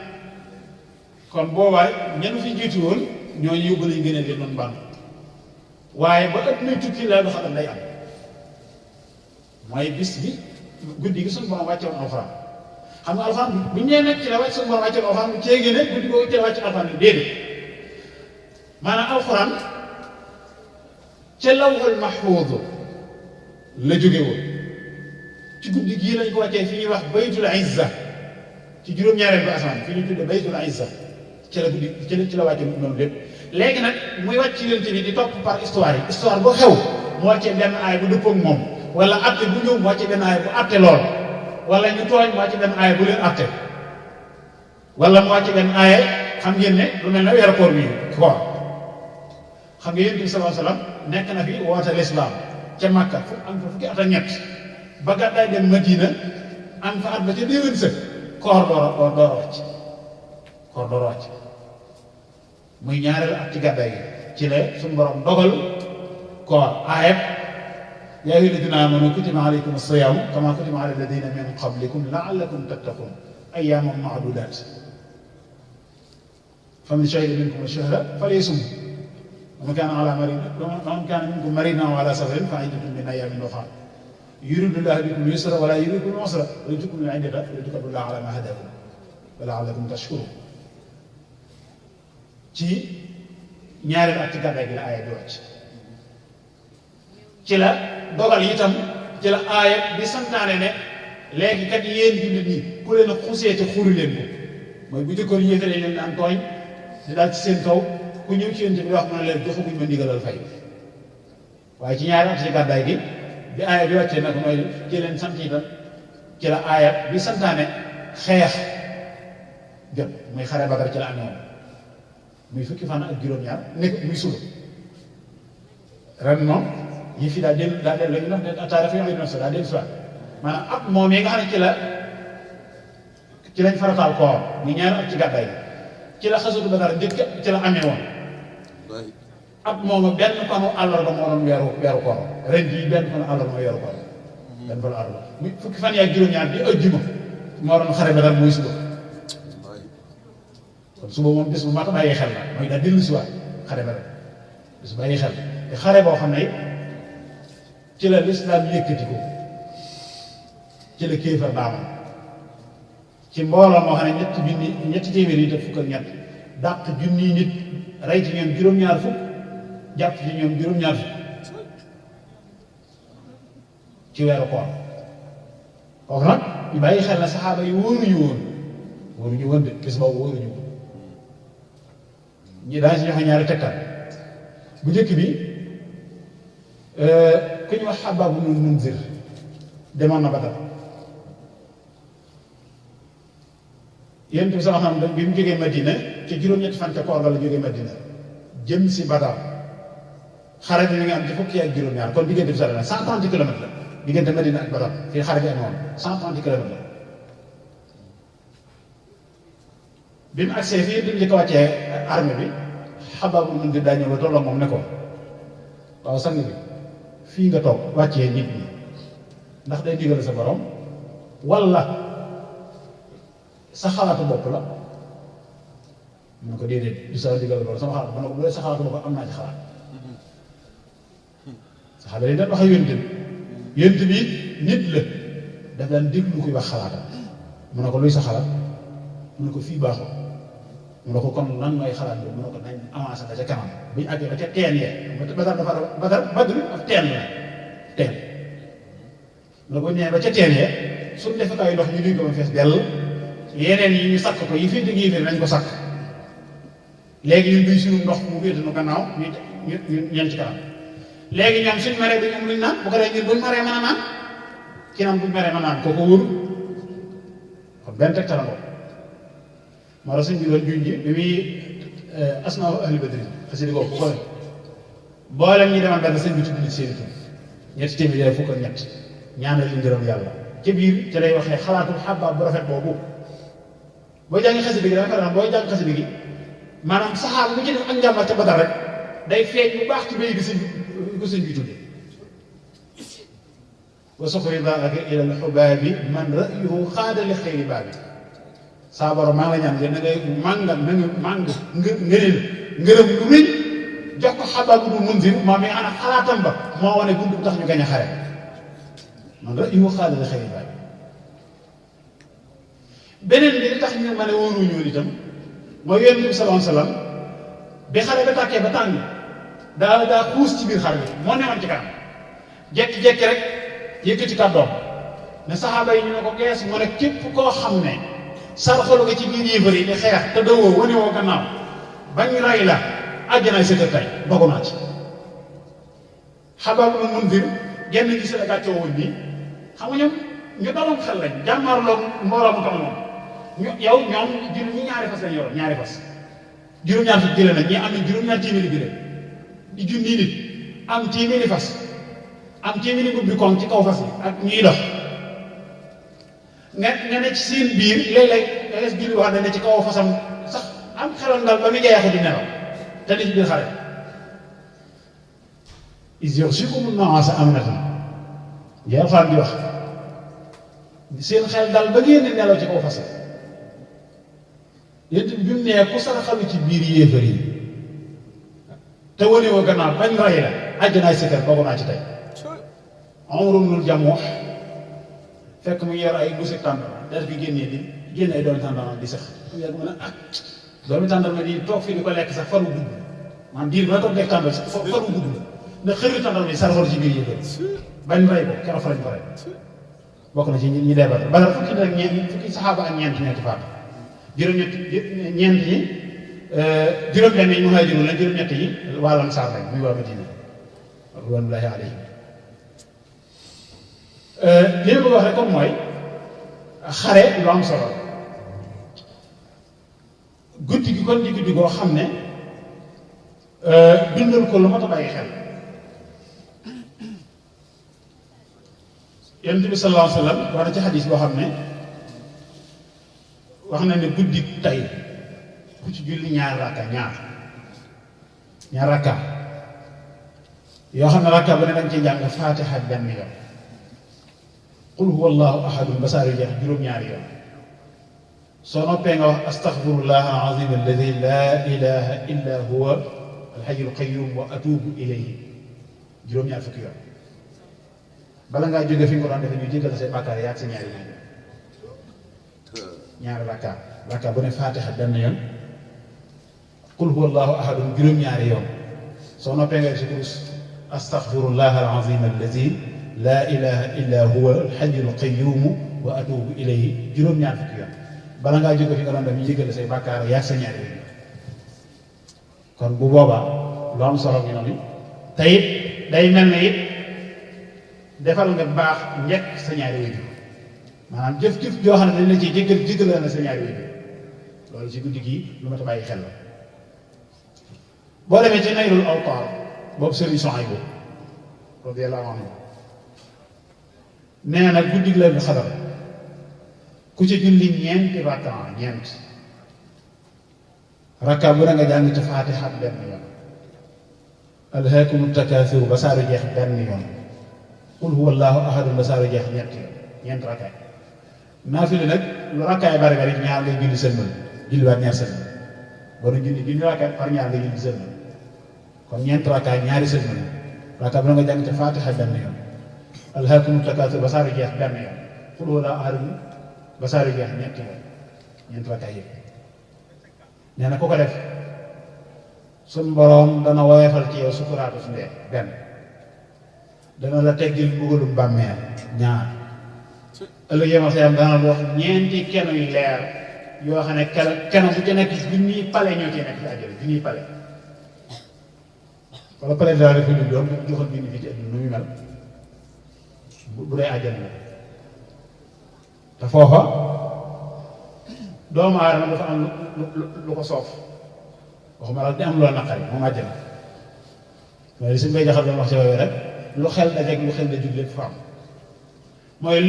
kon boobaa ñenn fi jiitu woon ñooñu yóbbu nañ gën a leen doon bànn waaye ba ëpp nay tukki lay du xadar lay am mooy bis bi guddi gi suñu borom wàcce woon alxuraan xam nga alxuraan bu ñee nekk ci la wàcc suñu borom wàcce woon alxuraan bu ceegi ne guddi googu ci la wàcc alxuraan bi déedéet maanaam alxuraan ca lawhul mahfuuz la jóge woon ci guddi gii lañ ko wàccee fi ñuy wax baytul izza ci juróom-ñaareel bi asamaan fi ñuy tudde baytul izza ci la guddi ci la wàccee noonu lépp léegi nag muy wàcc ci yonent bi di topp par histoire yi histoire boo xew mu wàccee benn aay bu dëppoo ak moom wala atte bu ñëw mu wàccee benn aay bu atte lool wala ñu tooñ mu wàccee benn aay bu leen atte wala mu wàccee benn aaya xam ngeen ne lu mel ne weeru koor bi koor xam nga yonent bi sallallahu alayhi wa sallam nekk na fi woote lislaam ca Makka am fa fukki at ak ñett ba gàddaay dem Madina am fa at ba ca déwén sa koor door a wàcc muy ñaareelu at ci gàddaay gi ci la suñu borom dogal koor aayat yaa ayyuha llaziina aamanuu kutiba alaykumu s-siyaamu kamaa kutiba ala llaziina min qablikum la'allakum tattaquun ayyaaman ma'duudaat faman shahida minkum ash-shahra falyasumhu ومن كان منكم مريضا أو على سفر فعدة من أيام أخرى يريد الله بكم اليسر ولا يريد بكم العسر ولتكملوا العدة ولتكبروا الله على ما هداكم ولعلكم تشكرون ci ñaareel at ci gàddaay gi la aaya bi wàcc ci la dogal itam ci la aaya bi santaane ne léegi kat yéen jullit ñi ku leen a xusee te xuri leen ko mooy bu jëkkoon yéefalee leen daan tooñ di daal ci seen kaw ku ñëw ci yéen bi wax mu ne leen joxaguñ ma ndigalal fay waaye ci ñaari at ci gàddaay gi bi aaya bi wàccee nag mooy ci leen sant itam ci la aaya bi santaane xeex jot muy xare Badar ci la amoon muy fukki fan ak juróom-ñaar nekk muy suba ren moom yi fi daa dellu la ñu wax ne taarix yoo xam ne daa dellu si waat maanaam at moom yi nga xam ne ci lañ farataal koor ñu ñaar ak ci gàddaay ci la xasatu Badar njëkk ci la amee woon at moomu benn fanu àllarba moo doon weeru koor ren jii benn fanu àllarba mooy weeru koor benn fanu àllarba muy fukki fan ak juróom-ñaar di ajjuma moo doon xare Badar muy suba kon suba moom bés bu mat a bàyyi xel la mooy daa dellu si waat xare Badar bés bu bàyyi xel te xare boo xam ne ci la lislaam yëkkati ko ci la kéefar daamoon ci mbooloo moo xam ne ñetti téeméer yi te fukk ak ñett dàq junni nit rey ci ñoom juróom-ñaar fukk jàpp ci ñoom juróom-ñaar fukk ci weeru koor kooku nag ñu bàyyi xel na saxaaba yi wóoruñu woon de bés boobu wóoruñu woon ñi daan si joxe ñaari tegtal bu njëkk bi ku ñu wax Xabbaab ibn Munzir demoon na Badar yéen bi sama xam bi mu jógee Madina ci juróom-ñetti fan ca koor la jógee Madina jëm si Badar xare bi mi ngi am ci fukki ak juróom-ñaar kon diggante bi sore na 130 kilomètres la diggante Madina ak Badar fii xare bi amoon 130 kilomètres la bi mu agsee fii bi mu njëkk a wàccee armée bi Xabbaab ibn Munzir daa ñëw ba tolloo moom ne ko waaw sang bi fii nga toog wàccee nit ñi ndax day digal sa borom walla sa xalaatu bopp la mu ne ko déedéet du sa digal borom sama xalaat mu ne ko bu dee sa xalaatu bopp am naa ci xalaat sa xalaat yi dañ wax ak yonent bi nit la daf daan déglu kuy wax xalaatam mu ne ko luy sa xalaat mu ne ko fii baaxul mu ne ko kon lan mooy xalaat bi mu ne ko nañ avancé ba ca kanam bu ñu àggee ba ca teen yee Badar dafa Badr ak teen la teen mu ne ko ñëwee ba ca teen yee suñu defekaayu ndox ñu duñ ko ma fees dell yeneen yi ñu sakk ko yi féete gi nañ ko sakk léegi ñun duy suñu ndox mu féete nu gannaaw ñu ñeen ci kanam léegi ñoom suñ maree duñ am luñ naan bu ko defee ñun buñ maree mën a naan ki naan buñ maree mën a naan kooku wóoru kon benn tegtal la ko moo tax suñ bi doon junj bi muy asmaa ahli badri xasida ko bu ko boolem ñi demal benn sëñ bi tudd ci seeni tur ñetti téeméer fukk ak ñett ñaanal li ngërëm yàlla ci biir ci lay waxee xalaatul Xabbaab bu rafet boobu booy jàngi xasida gi dafa booy jàng xasida gi maanaam saxaar lu ci def ak njàmbar ca Badar rek day feeñ bu baax ci béy gi sëñ bi tuddee wa suqridaaka ila al-xubaabi man ra'yuhu xaada li xayri baabi saa borom maa ngi la ñaan ngeen na ngay màngal na nga màng ngërëm lu rëy jox ko Xabbaab ibn Munzir moom mi nga xam ne xalaatam ba moo wane bunt bu tax ñu gañ a xare man ra'yuhu xaada li xayri baabi beneen bi li tax ñu ma ne wóoruñu woon itam mooy Yonent bi sallallahu alayhi wa sallam bi xare ba tàkkee ba tàng daa xuus ci biir xare bi moo newoon ci kanam jekki-jekki rek yëkkati kàddoom ne saxaaba yi ñu ne ko gees mu ne képp koo xam ne sarxalu nga ci biir yéefar yi di xeex te dawoo wane woo gannaaw bañ ray la àjjanaay sa kër tey dogu naa ci Xabbaab ibn Munzir genn gis la gàccoo woon nii xam nga ñoom ñu daloon xel lañ jàmmarloog mbooloo mu toll moom ñoom ñi ñaari fas lañ yoroon ñaari fas juróom-ñaar fukk jëlee nag ñi am na juróom-ñaar téeméeri jëlee di junni nit am téeméeri fas am téeméeri ngubbi koŋ ci kaw fas yi ak ñuy dox nga ne ci seen biir léeg-léeg da ngay julli wax ne ci kaw fasam sax am xeloon dal ba muy jeexee di nelaw te ni ci biir xare is yughshikum an-nu'aasa amanatan njëriñ Fane di wax seen xel dal ba ngeen di nelaw ci kaw fas yéen bi mu nee ku saraxalu ci biir yéefar yi te wane woo gannaaw bañ rey la àjjanaay sa kër boobu naa ci tey Umar ibnul Jamuh fekk mu yor ay buuse tàndarma daf bi génne ay doomi tàndarma di sax mu yàgg mu ne doomi tàndarma di toog fii di ko lekk sax faru gudd maanaam diir ba toog lekk tàndarma sax faru gudd la ndax xëri tàndarma yi saraxalu ci biir yéefar bañ rey ko keroog fa lañ ko rey bokk na ci ñi dee Badar fukki nag fukki saxaaba ak ñeent ñeenti faatu juróom-ñett ñeent ñi juróom-benn yi muhaajiruun la juróom-ñett yi waa Ansaar lañ muy waa Madina ridwaanullaahi alayhim li ma bëgg wax rek comme mooy xare lu am solo guddi gi kon di guddi goo xam ne bindal ko lu mat a bàyyi xel. Yonent bi sallallahu alayhi wa sallam wax na ci xadis boo xam ne wax na ne guddi tey ku ci julli ñaar rakka yoo xam ne rakka bu ne danga ci jàng faatiha benn yoon qul huwa allahu ahadun ba saar yu jeex juróom-ñaari yoon soo noppee nga wax astaghfirullah al-azim alladi la ilaha illa huwa alhayyul qayyum wa atubu ilayhi juróom-ñaar fukki yoon bala ngaa jóge fi nga ko doon defee ñu jéggal say bàkkaar yaag sa ñaari rakka bu ne faatiha benn yoon qul huwa allahu ahadun juróom-ñaari yoon soo noppee nga si kurus astaghfirullah al-azim alladi la ilaha illa huwa alhayyul qayyum wa atubu ilayhi juróom-ñaar fukki yoon bala ngaa jóge fi nga doon def ñu jéggal say bàkkaar yaag sa ñaari yoon kon bu boobaa lu am solo ngi noonu te it day mel ne it defal nga baax njëkk sa ñaari waajur maanaam jëf-jëf joo xam ne dañ la ciy jéggal na sa ñaari waajur loolu ci guddi gii lu ma ta bàyyi xel la boo demee ci Naylul Awtaar boobu Sëriñ Suhaybu radiyallahu anhu nee na guddi gi Laylatul Qadr ku ci julli ñeenti rakka bu ne nga jàng ci faatiha benn yoon alhaakumu takaasur ba saaru jeex benn yoon qul huwa allahu ahadun ba saaru jeex ñeent rakkaay naafile nag lu rakkaay bari bari ñaar ngay julli sëlmal julliwaat ñaar sëlmal wala junni rakkaay par ñaar ngay julli sëlmal kon ñeent rakkaay ñaari sëlmal rakka bu ne nga jàng ci faatiha benn yoon alhaakumu takaasur ba saaru jeex benn yoon qul huwa allahu ahadun ba saaru jeex ñeent rakkaay yëpp nee na ku ko def suñ boroom dana woyofal ci yow sukuraatu su ndee benn dana la teggil mbugalum bàmmeel ñaar ëllëg yema sayam dana la wax ñeenti keno yu leer yoo xam ne keno bu ci nekk junniy pale ñoo ci nekk ci àjjana junniy pale wala pale de la République doon joxoon junni fii ci àdduna nu muy mel bu dee àjjana la te foofa doomu aadama dafa am lu ko soof waxuma la di am loo naqari moom àjjana mooy li suñ bay jaxal doon wax ci woowee rek lu xel dajeeg lu xel dajul lépp fa am mooy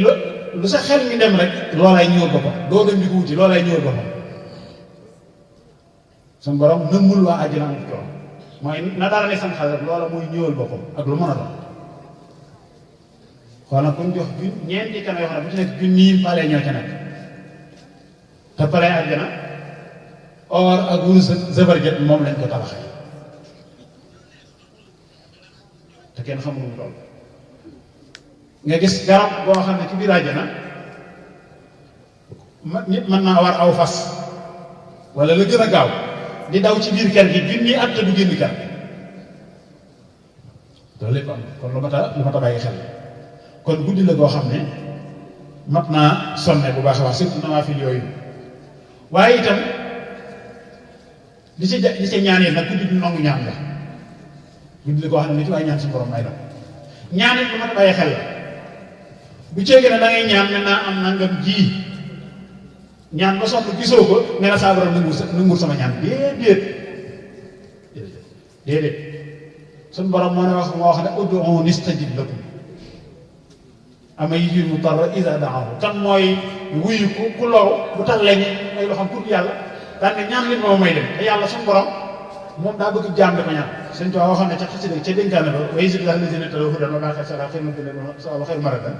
lu sa xel mi dem rek loolay ñëwal boppam doo dem di ko wuti loolay ñëwal boppam suñ borom nëmmul waa àjjana amut ko mooy na dara ne sam xel rek loola muy ñëwal boppam ak lu mën a doon xool nag kuñ jox ñeenti kan yoo xam ne bu ci nekk junniy pale ñoo ca nekk te pare àjjana or ak wurus ak zabarjat moom lañ ko tabaxee te kenn xamul mu toll nga gis garab boo xam ne ci biir àjjana nit mën naa war aw fas wala la gën a gaaw di daw ci biir kër gi junni at te du génn kër loolu lépp am kon lu mat a bàyyi xel kon guddi la goo xam ne mat naa sonne bu baax a baax surtout nawaafil yooyu waaye itam di ci ñaan yi nag guddi du nangu ñaan la guddi la koo xam ne nit waaye ñaan suñu borom may la ñaan it lu mat a bàyyi xel la bu ceegee ne da ngay ñaan ne naa am nangam ji ñaan ba sonn gisoo ko ne la saa borom nanguwul sama ñaan déedéet suñu borom moo wax ne ud'uuni astajib lakum ama yujibul mutarra iza da'aahu kan mooy wuyu ku loru bu tàllee ñi may loo xam pour yàlla daan ne ñaan li moom may dem te yàlla suñu borom moom daa bëgg jaam di ko ñaan sëñ Tuubaa waxoon ne ca xasida ca dénkaane ba wa yazid llaziina ihtadaw hudan wa baaqiyaatu saalihaat xayrun maradan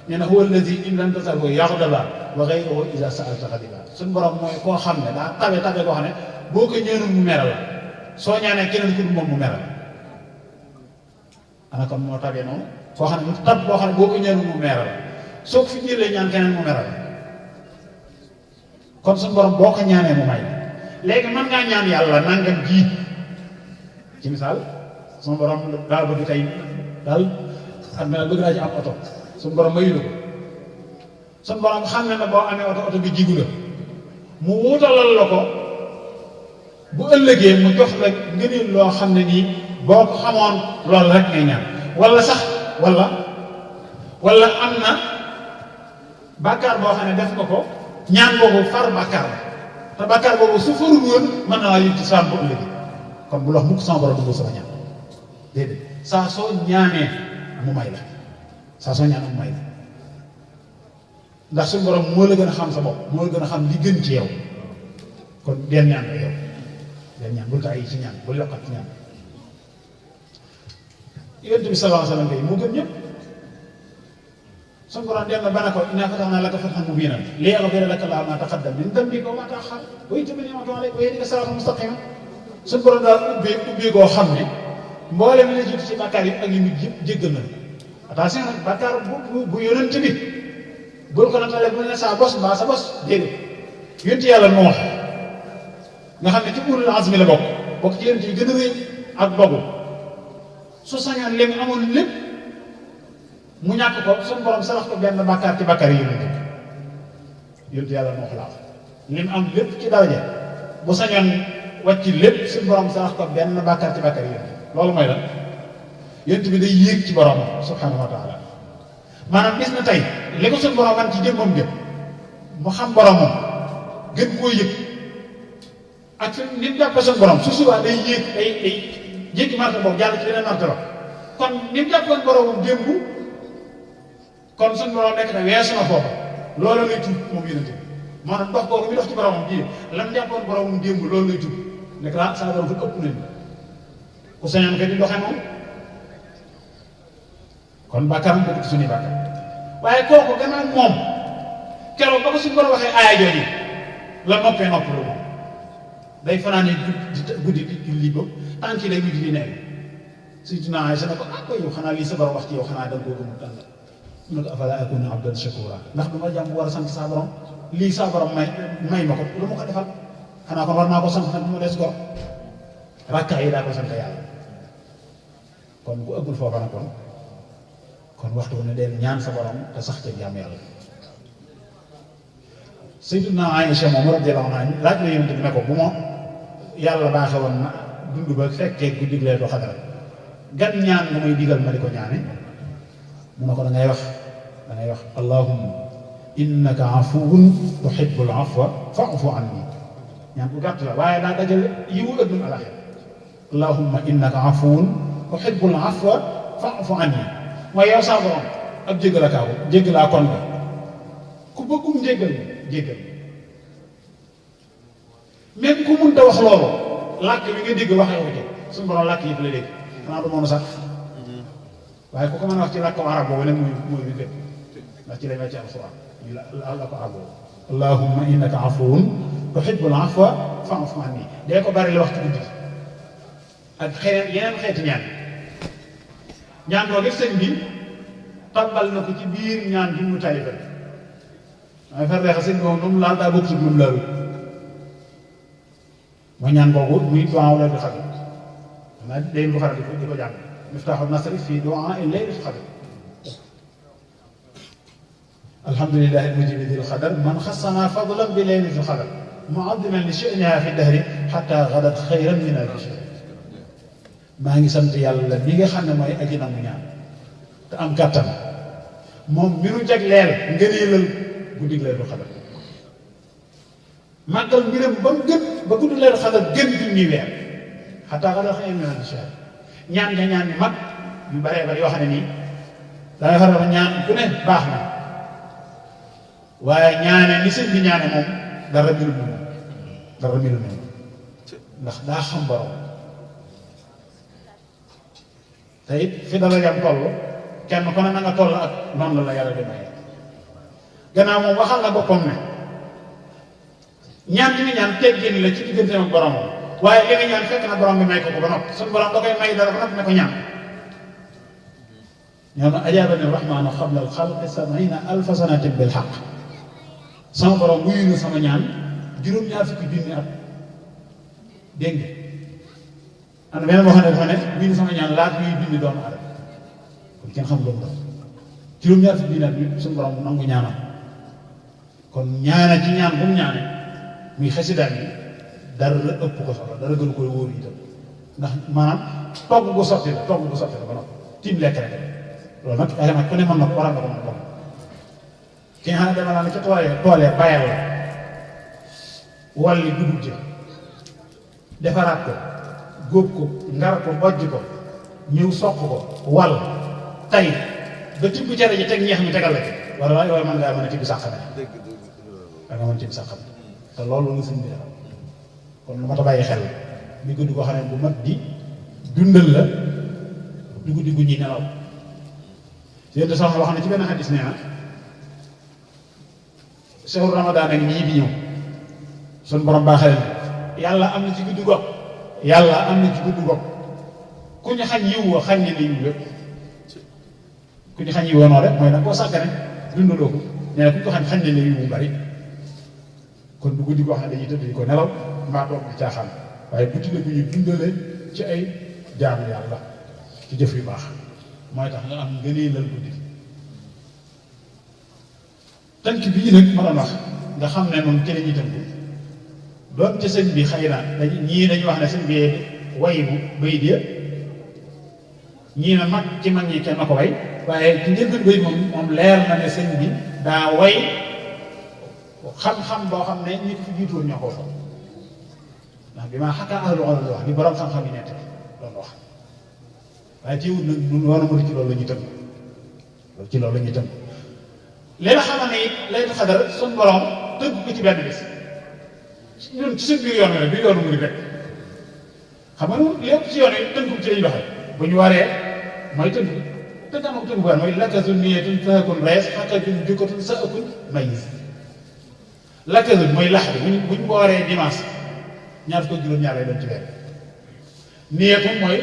nee na huwa allazi in lam tasalhu yaxdaba wa ghayruhu iza sa'alta ghadiba suñu borom mooy koo xam ne daa tabe koo xam ne boo ko ñëwee mu meral soo ñaanee keneen ku dul moom mu meral ana kon moo tabee noonu koo xam ne mu tab boo xam ne boo ko ñëwee mu meral soo ko fi jëlee ñaan keneen mu meral kon suñu borom boo ko ñaanee mu may léegi mën ngaa ñaan yàlla nangam ji ci misaal suñu borom daa bëgg tey daal xam ne bëgg naa ci am oto suñu borom mayu la ko suñu borom xam ne boo amee oto bi jigu la mu wutalal la ko bu ëllëgee mu jox la ngëneel loo xam ne nii boo ko xamoon loolu rek ngay ñaan wala sax wala am na bàkkaar boo xam ne def nga ko ñaan boobu far bàkkaar la te bàkkaar boobu su farul woon mën na laa yëg ci saam bu ëllëgee kon bu lox mukk sama borom dugg sama ñaan déedéet saa soo ñaanee mu may la saa soo ñaanee mu may la ndax suñu borom moo la gën a xam sa bopp moo la gën a xam li gën ci yow kon del ñaan rek yow del ñaan bul taay ci ñaan bul yokkat ci ñaan yonent bi sallallahu alayhi wa sallam moo gën ñëpp suñu borom dem na ba ne ko innaa fatahnaa laka fathan mubiinan liyaghfira laka Allaahu maa taqaddama min dambika wa maa ta'akhkhara wa yutimma ni'matahu alayka wa yahdiyaka siraatan mustaqiiman suñu borom daal ubbi koo xam ne mboolem li la jiitu ci bàkkaar yi ak yu nit yëpp jéggal na attention nag bàkkaar bu yonent bi bul ko nattalee bu ne saa bos mbaa sa bos déedéet yonent yàlla Nuux nga xam ne ci ulul azmi la bokk ci yonent yi gën a rëy ak dogu su sañoon lim amoon lépp mu ñàkk ko suñu borom sarax ko benn bàkkaar ci bàkkaar yi yonent yàlla Nuux laa lim am lépp ci daraja bu sañoon wàcc lépp suñu borom sarax ko benn bàkkaar ci bàkkaar yi loolu mooy lan yonent bi day yéeg ci borom subhanahu wa taala maanaam gis na tey li ko suñu borom wan ci jëmmam jëm mu xam boromam gën koo yëg ak fi nit jàppe suñu borom su subaa day yéeg day jéggi marta boobu jàll ci beneen marta ba kon ni mu jàppoon boromam démb kon suñu borom nekk na weesu na foofa loolu lay tudd moom yonent bi maanaam dox boobu mi dox ci boromam ji lam jàppoon boromam démb loolu lay tudd nekk la saa borom fu ëpp nañu ku sañoon ko di doxee moom kon bàkkaaram bokk ci suñuy bàkkaar waaye kooku gannaaw moom keroog ba ko suñu borom waxee aaya jooju la noppee noppalu moom day fanaane guddi di lii ba tànk yi day mujj di neew surtout naa sa ne ko ah koy yow xanaa lii sa borom wax ci yow xanaa da nga koo gëmul dal la mu ne ko afala akuna abdan shakura ndax du ma jàmm bu war a sant saa borom lii saa borom may ma ko lu ma ko defal xanaa kon war naa ko sant nag bu ma des gor rakkaa yi daa ko sant yàlla kon bu ëggul foofa nag kon waxtu ne del ñaan sa borom te sax ca jaam yàlla Sayyiduna Aïcha moom radiyallahu anha laaj la yonent bi ne ko bu ma yàlla baaxe woon na dund ba fekkee guddi Laylatul Qadr gan ñaan nga may digal ma di ko ñaane mu ne ko da ngay wax allahumma innaka afuwun tuhibbul afwa fa'fu anni ñaan bu gàtt la waaye daa dajale yiwu ëdduna alaxira allahumma innaka afuwun tuhibbul afwa fa'fu anni mooy yow saa borom ab jéggalaa kon nga ku bëggum jéggal même ku mënta wax loolu làkk bi nga dégg waxee ko ci suñu borom làkk yëpp la dégg xanaa du moonu sax waaye ku ko mën a wax ci làkk arab boobu nag mooy bi gën ndax ci lañ wax ci alxuraan ñu la ko arab boobu allahumma innaka afuwun tuhibbul afwa fa'fu anni dee ko bari la wax ci guddi ak yeneen xeeti ñaan koo gis sëñ bi tàmbal na ko ci biir ñaan bi mu taalifal waaye farleexa sëñ bi moom nu mu laal daa bokk ci lu mu laalu mooy ñaan googu muy duwaa Laylatul Qadr xanaa day bu faral di ko jàng miftaaxu nasri fii duwaa Laylatul Qadr alhamdulillahi al-mujibi dil qadar man xassana fadlan bi Laylatil Qadr mu'azziman li sha'niha fi dahri hatta ghadat xayran min al-bashar maa ngi sant yàlla mi nga xam ne mooy aji nangu ñaan te am kàttan moom mi nu jagleel ngëneelal guddi Laylatul Qadr màggal mbiram ba mu gën ba guddi Laylatul Qadr gën junni weer xataa ghadat xayran min al-bashar ñaan nga ñaan ni mag yu baree bari yoo xam ne nii dangay faral ñaan ku ne baax na waaye ñaane ni sëñ bi ñaane moom dara milu moom ndax daa xam borom te it fi dala yam toll kenn ku ne na nga toll ak noonu la yàlla di maye gannaaw moom waxal na boppam ne ñaan bi nga ñaan teggin la ci digganteem ak boromam waaye li nga ñaan fekk na borom bi may ko ba noppi suñu borom da koy may dara ba noppi ne ko ñaan ñoo na ajaabani rahmaanu qabla al-xalqi 70,000 sanatin bil haqq sama borom wuyu na sama ñaan juróom-ñaar fukki junni at dégg nga am na beneen boo xam ne dafa ne wuyu na sama ñaan laata ñuy bind doomu aadama kon kenn xam loolu juróom-ñaar fukki junni at bi suñu borom nangu ñaanam kon ñaana ci ñaan bu mu ñaane muy xasidaat yi dara la ëpp ko solo dara gën koy wóor itam ndax maanaam togg gu sotti la ba noppi tiim lekk rek loolu nag ay nag ku ne mën na ko waral nga ko mën a bokk ki nga xam ne dama la ca toolee bayal la walli dugub ji defaraat ko góob ko ngar ko bojj ko ñëw soq ko wal tay ba tibb cere ji teg ñeex mi tegal la ci wala waaye mën ngaa mën a tibb sàqame da nga mën tibb sàqame te loolu la sëñ bi defal kon lu mat a bàyyi xel mi guddi ko xam ne bu mat di dundal la du guddi gu ñuy nelaw yéen sax wax na ci benn xadis nee na sehru Ramadan ak ñii bi ñëw suñ borom baaxee na yàlla am na ci guddi gopp ku ñu xañ yiw wa xañ ne la yiw lépp ku ñu xañ yiw noonu rek mooy da koo sàggane dundaloo ko nee na ku ñu ko xañ ne la yiw bu bari kon du guddi goo xam ne dañuy tëdd di ko nelaw mbaa toog di caaxaan waaye guddi la bu ñu dundale ci ay jaamu yàlla ci jëf yu baax mooy tax nga am ngëneelal guddi tënk bii nag ma doon wax nga xam ne noonu ci la ñuy tënk doon ci sëñ bi xëy na ñii dañuy wax ne sëñ bi wayibu bay di ñii na mag ci mag ñi kenn na ko way waaye ci njëlbeen bay moom leer na ne sëñ bi daa way xam-xam boo xam ne ñi ko fi jiitoon ñoo ko wax ndax bi maa xakkaa ahlu ulum wax li borom xam-xam yi nett doon wax waaye teewul nag ñun war a mën ci loolu la ñuy tënk li nga xam ne it laylatul xadar suñ borom tënk ko ci benn bis ñun ci suñ biir yoon wi biir yoonu murid rek xam nga lépp ci yoon yi tënk ko ci lañuy doxee bu ñu waree mooy tënk tënk bu mooy lakkatun niyatun saakun rees xakkatun jukkatun sa ëkkun mayis lakkatun mooy lax bi bu ñu wooree dimanche ñaar fukk ak juróom-ñaar lay doon ci weer niyatun mooy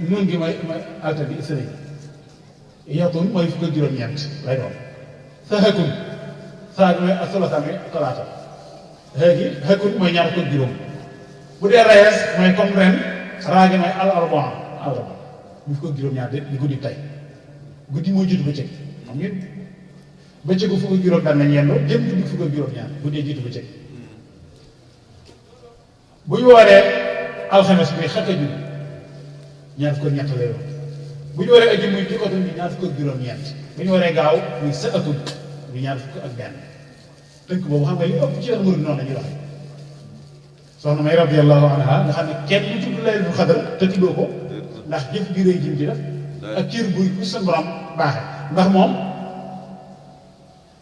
nun gi mooy alta bi sëriñ yatun mooy fukk ak juróom-ñeent lay doon saakun saa mooy asolata mooy talaata léegi xëkkun mooy ñaar fukk ak juróom bu dee rees mooy comme ren raagi mooy al-arbaa ñu fukk ak juróom-ñaar de di guddi tey guddi moo jiitu bëccëg xam ngeen bëccëgu fukk ak juróom benn lañ yendoo jëm guddi fukk ak juróom-ñaar guddee jiitu bëccëg bu ñu wooree alxames bi xëkk a junni ñaar fukk ak ñett lay doon bu ñu wooree ajjum muy jukkatun bi ñaar fukk ak juróom-ñeent bu ñu wooree gaaw muy sa ëttun bi ñaar fukk ak benn tënk boobu xam nga li ëpp ci yoon murid noonu la ñuy doxee soxna May radiyallahu anha nga xam ne kenn du tudd laylatul xadar te tuddoo ko ndax jëf bi rëy jim ci def ak cër buy ku sa borom baaxe ndax moom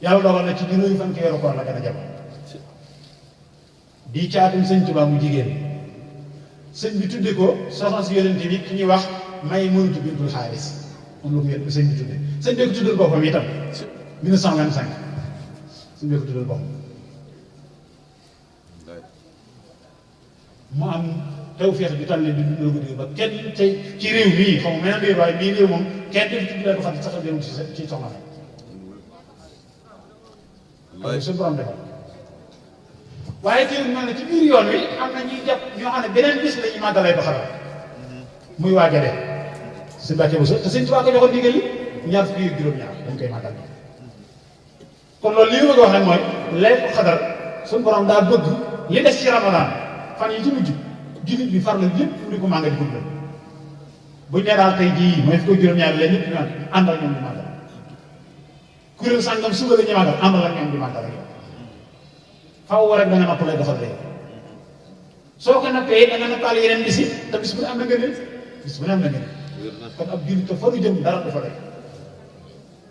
yàlla dogal na ci juróomi fan ki weeru koor la gën a jamono di caatum sëñ Tuubaa mu jigéen sëñ bi tudde ko soxna si yonente bi ki ñuy wax Maymunatu bintul Xaaris moom la ko yéen sëñ bi tudde sëñ bi ko tuddal boppam itam 1925 sëñ bi ko tuddal boppam mu am tawfeex bi tànn di dundal guddi ba kenn tey ci réew mii xaw ma meneen réew waaye bii réew moom kenn def tudd leen ko xam sax dem ci soxna fa suñu borom defal waaye teewul mel ne ci biir yoon wi am na ñuy jàpp ñoo xam ne beneen bis la ñuy màggalee ba xaral muy waajale si Mbàkke bu te sëñ Tuubaa ko joxoon ndigal yi ñaar fukki ak juróom-ñaar dañ koy màggal kon loolu li ma bëgg a wax nag mooy laylatul xadar suñu borom daa bëgg li des ci Ramadan fan yi ci mujj jullit bi farlu lépp di ko màngal di ko dundal buñ nee daal tey jii mooy fukki juróom-ñaar la ñëpp ñu àndal ñoom di màggal kuréel sàngam suba la ñuy màggal àndal ak ñoom di màggal ak yow faaw rek da nga napp lay doxal rek soo ko nappee da nga nappaal yeneen bis yi te bis bu ne am na ngëneel bis bu ne am na ngëneel kon ab jullit te faru jëm dara du fa rek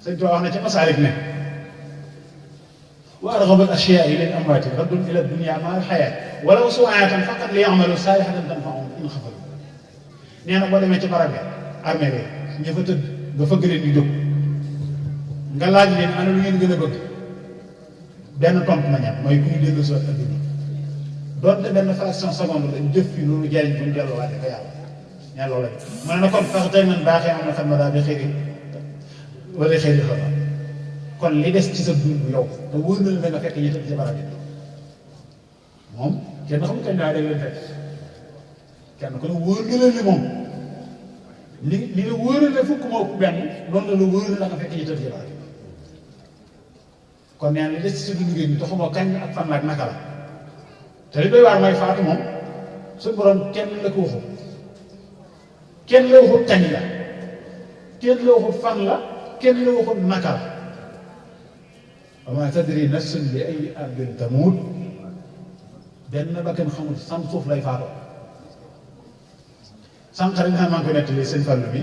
sëñ Tuubaa wax na ci Masaalik ne wa arghabul ashyaa'i lil amwaati raddun ila dunya ma'al hayaat walaw su'aatan faqat li ya'malu saalihatan tanfa'uhum in xafalu nee na boo demee ci barab bi armée bi ña fa tëdd nga fëgg leen di jóg nga laaj leen ana lu ngeen gën a bëgg benn tontu na ñam mooy ku ñu dellu si adduna doonte benn fraction seconde lañ jëf fi loolu jariñ bu ñu delluwaate ko yàlla ñaa loolu lañ mu ne na kon fax tey man baaxee am na xam na daal di xëy wala xëy di xabaar kon li des ci sa dund yow te wóor na la nga fekk ñi tëdd ci barab bi moom kenn xamul kañ laa day leen fekk kenn ku ne wóor na leen ni moom li nga wóoral ne fukk moo ëpp benn loolu la wóoral la nga fekk ñi tëdd ci barab bi kon nee na li des ci sa dund gi te xamoo kañ ak fan la ak naka la te li doy waar mooy faatu moom suñu borom kenn la ko waxu kenn la waxu kañ la kenn la waxu fan la kenn la waxu naka la wa maa tadri nafsun bi ayyi ardin tamuut benn bakkan xamul sam suuf lay faatoo sànq rek maa ngi koy nettali sëñ Fallou bi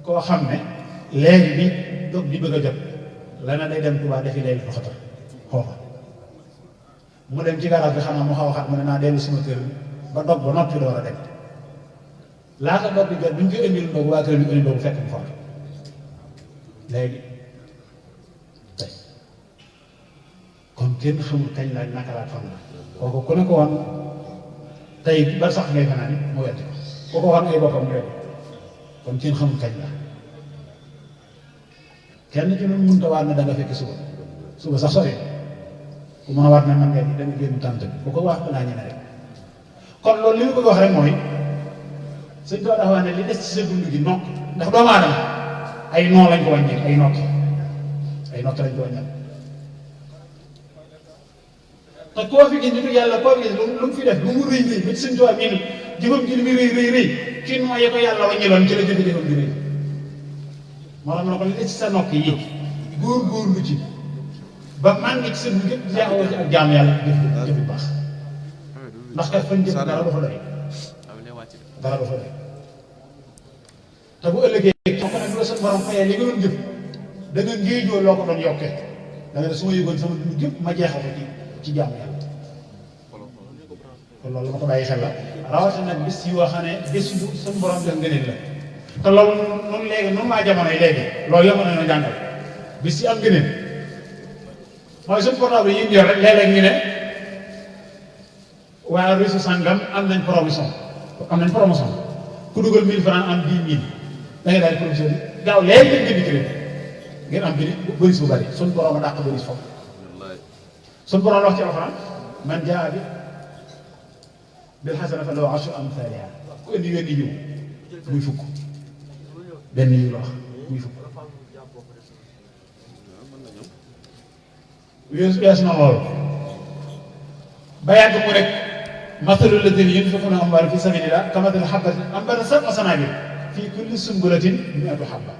koo xam ne léegi bi dog di bëgg a jot la na day dem Touba defi léegi doxatal xooxa mu dem ci garage bi xam naa mu xaw a xat mu ne naa dellu suma kër ba dog ba noppi door a dem laata dog bi jot bu ñu koy indil ndogu waa kër bi indi ndogu fekk mu faatu léegi tey kon kenn xamul kañ la naka laa fan la kooku ku ne ko woon tey ba sax ngay fanaan ni mu wetti ko ku ko woon ay boppam mu kon kenn xamul kañ la kenn ci ñun mënut a waat ne da nga fekk suba sax sori ku mën a waat ne man ngeen da nga génn tànt bi bu ko wax balaa ñene rek kon loolu li ma bëgg wax rek mooy sëñ Tuubaa dafa wax ne li des ci sa dund gi nokk ndax doomu aadama ay noo lañ ko wàññi ay nokki lañ ko wàññal te koo fi gis nitu yàlla koo fi gis lu mu fi def lu mu rëy rëy ba ci sëñ Tuubaa mii jëfam ji li muy rëy rëy ci noo ya ko yàlla wàññiloon ci la jëfe jëfam ji rëy moo tax ma ne ko li des ci sa nokk yi góor lu ci ba man ngi ci sa dund yëpp jeexawoo ci ak jaam yàlla jëf bu baax ndax kat fañ jëf dara dafa doy te bu ëllëgee soo ko ne bu la sa borom fayee li nga doon jëf da nga ngéejoo loo ko doon yokkee da nga ne su ma yëgoon sama dund gépp ma jeexal ko ci jaamu yàlla kon loolu ma ko bàyyi xel la rawatina nag bis yoo xam ne bés bu suñu borom def ngëneel la te loolu noonu léegi noonu maa jamono yi léegi loolu yomb nañu jàngal bis yi am ngëneel mooy suñu portable yi ñu yor rek léeg-léeg ñu ne waa réseau sangam am nañ promotion ku dugal 1000 francs am 10 000 da ngay daal promotion bi gaaw léegi lañ jënd crédit ngeen am bëris bu bari suñu borom a dàq bëris foofu suñu borom wax ci alxuraan man jaa bil hasana falahu 10 amthaliha ku indi wenn yiw muy fukk benn yiw la wax muy fukk wees na loolu ba yàgg mu rek mathalu lladiina yunfiquuna amwaalahum fi sabiilillaahi kamathali habbatin ambatat sab'a sanaabil fii kulli sunbulatin mi'atu habba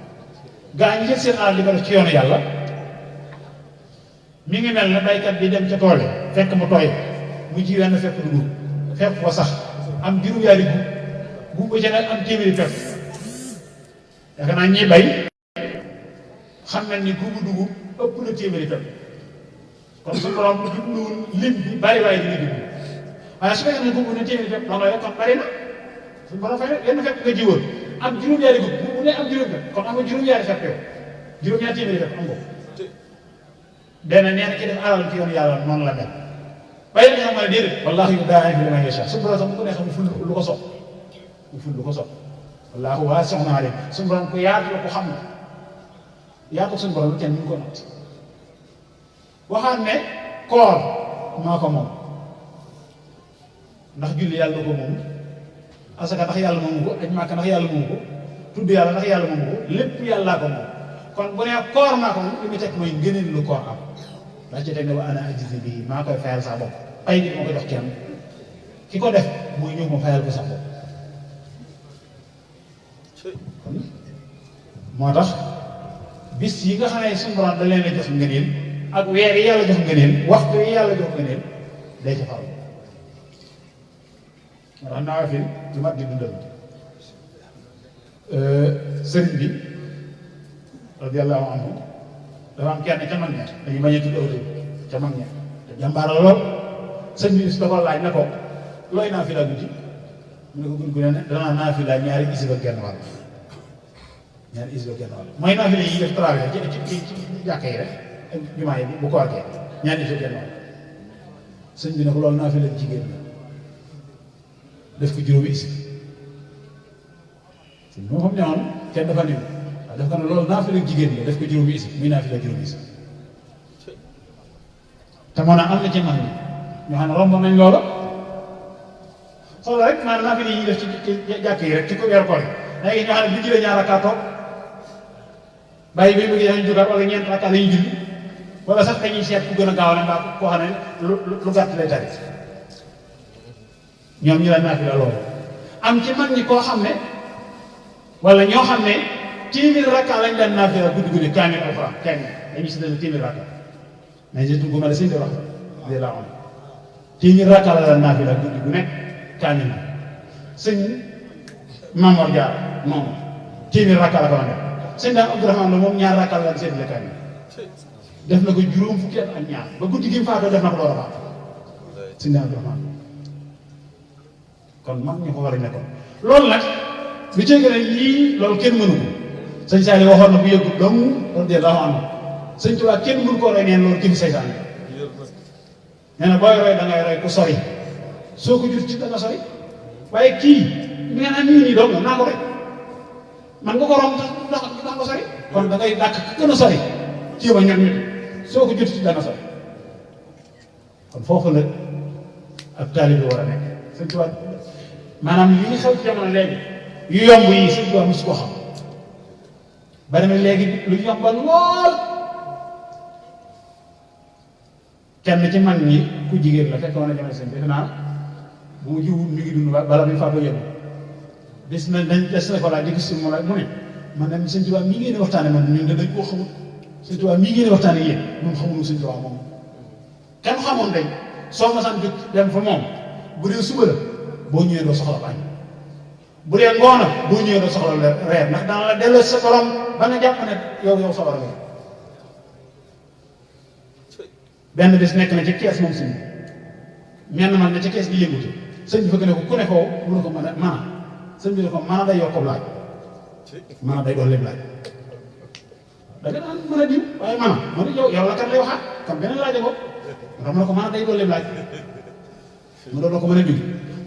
gaa ñi jël seen alal di ko def ci yoonu yàlla mi ngi mel ne baykat bi dem ca tool yi fekk mu tooy mu ji wenn fekk dugub fekk ko sax am juróom-ñaari gub ba ca nag am téeméeri fekk yaakaar naa ñiy bay xam nañ ni gubu dugub ëpp na téeméeri fekk kon su borom bu jubluwul lim bi bari waaye dina jublu waaye su fekkee ne gubu ne téeméeri fekk loolu rek kon bari na suñu borom fay lenn fekk nga jiwoon am juróom-ñaari gub bu ne am juróom fekk kon am nga juróom-ñaari fekk yow juróom-ñaari téeméeri fekk am nga benn nee na ci def alal ci yoonu yàlla noonu la mel waaye nga xam ne déedéet wallaahi yudaa'ifu liman yashaa suñu borom sax bu ko neexee mu ful lu ko sopp wallaahu waasi'un aliim suñu borom ko yaatu la ko xam ne yaatu suñu borom kenn mënu ko natt waxaat ne koor maa ko moom ndax julli yàlla ko moom asaka ndax yàlla moomu ko aj Màkka ndax yàlla moomu ko tudd yàlla ndax yàlla moomu ko lépp yàllaa ko moom kon bu nee koor maa ko moom li muy teg mooy ngëneel lu koor am ndax ci teg ne wa ana ajzi bii maa koy fayal sa bopp ay nit moo ko jox kenn ki ko def mooy ñëw ma fayal ko sa bopp kon moo tax bis yi nga xam ne suñu borom da leen a jox ngëneel ak weer yi yàlla jox ngëneel waxtu yi yàlla jox ngëneel day ca faru moo tax nawaafil lu mat di dundal sëriñ bi radiyallahu anhu dafa am kenn ca mag ña dañu bañ a tudd aw ca mag ña te jàmbaara lool sëñ bi da ko laaj ne ko looy naafila guddi mu ne ko guddi gu ne danaa naafila ñaari isib ak genn wàll mooy naafila yi def travail ci jàkka yi rek ak jumaa yi bu ko warkee ñaari isib ak genn wàll sëñ bi ne ko loolu naafila jigéen la def ko juróomi isib sëñ bi moom xam ñoon kenn dafa niw waaw def ko ne loolu naafila jigéen la def ko juróomi isib muy naafila juróomi isib te moo naa am na ci mag ñi ñoo xam ne romb nañ loola xoolal rek maanaam naafila yi ñuy def ci jàkk yi rek ci ko weeru koor yi da ngay gis ñoo xam ne bu jëlee ñaar rakkaa toog bàyyi bi bëgg dañuy jógaat wala ñeent rakkaa la ñuy julli wala sax dañuy seet ku gën a gaawale mbaa koo xam ne lu gàtt lay tari ñoom ñu la naafila loolu am ci mag ñi koo xam ne wala ñoo xam ne téeméer rakkaa lañ daan naafila guddi kaamil alxuraan kaamil dañuy si dana téeméer rakkaa mais surtout bu ma la sëñ bi wax de la am téeméer rakkaa la daan naafila guddi gu nekk kaamil bi sëñ Mamor Diar moom téeméer rakkal la ko def sëñ daam Abdourahmane la moom ñaar rakkal la seetlu kaamil def na ko juróom fukki at ak ñaar ba guddi gi mu faatoo def na ko door a faat sëñ daam Abdourahmane kon mag ñu ko war a nekkoon loolu nag lu ci gën a yii loolu kenn mënu ko sëñ Saali waxoon na bu yëgul dong radiyallaahu anhu sëñ Tuubaa kenn mënu koo roy neen loolu jëfi saytaan nee na booy roy da ngay roy ku sori soo ko jur ci da nga sori waaye kii nee na nii dong naa ko rek man nga ko romb ndax ko sori kon da ngay dàkk gën a sori jéem a ñor ñu soo ko jur ci da nga sori kon foofu la ab taalibe war a nekk sëñ Tuubaa maanaam lii xew ci jamono léegi yu yomb yi sëñ Tuubaa mosu ko xam bari na léegi lu yomba lool kenn ci mag ñi ku jigéen la fekk woon na jamono sëñ defe naa bu mu jiwul mi ngi dund bala bi faatoo yëngu des na dañ des na ko laaj di gis mu la mu ne man nag sëñ Tuubaa mii ngeen di waxtaane man ñun dañ koo xamul sëñ Tuubaa mii ngeen di waxtaane yéen ñun xamuñu sëñ Tuubaa moom kenn xamoon dañ soo ma sant jóg dem fa moom bu dee suba la boo ñëwee doo soxla bañ bu dee ngoona boo ñëwee doo soxla reer ndax dana la delloo sa borom ba nga jàpp ne yow sawar nga benn bés nekk na ci kees moom sëñ bi menn man ne ci kees gi yëngutu sëñ bi fekk ne ko ku ne foofu mu ne ko mën a mana sëñ bi ne ko mën a day yokk laaj mën a day doon lépp laaj da nga daan mën a diw waaye mana man yow la kat lay waxaat kon beneen laaja ko ndax mu ne ko mën a day doon lépp laaj mu doon ko mën a diw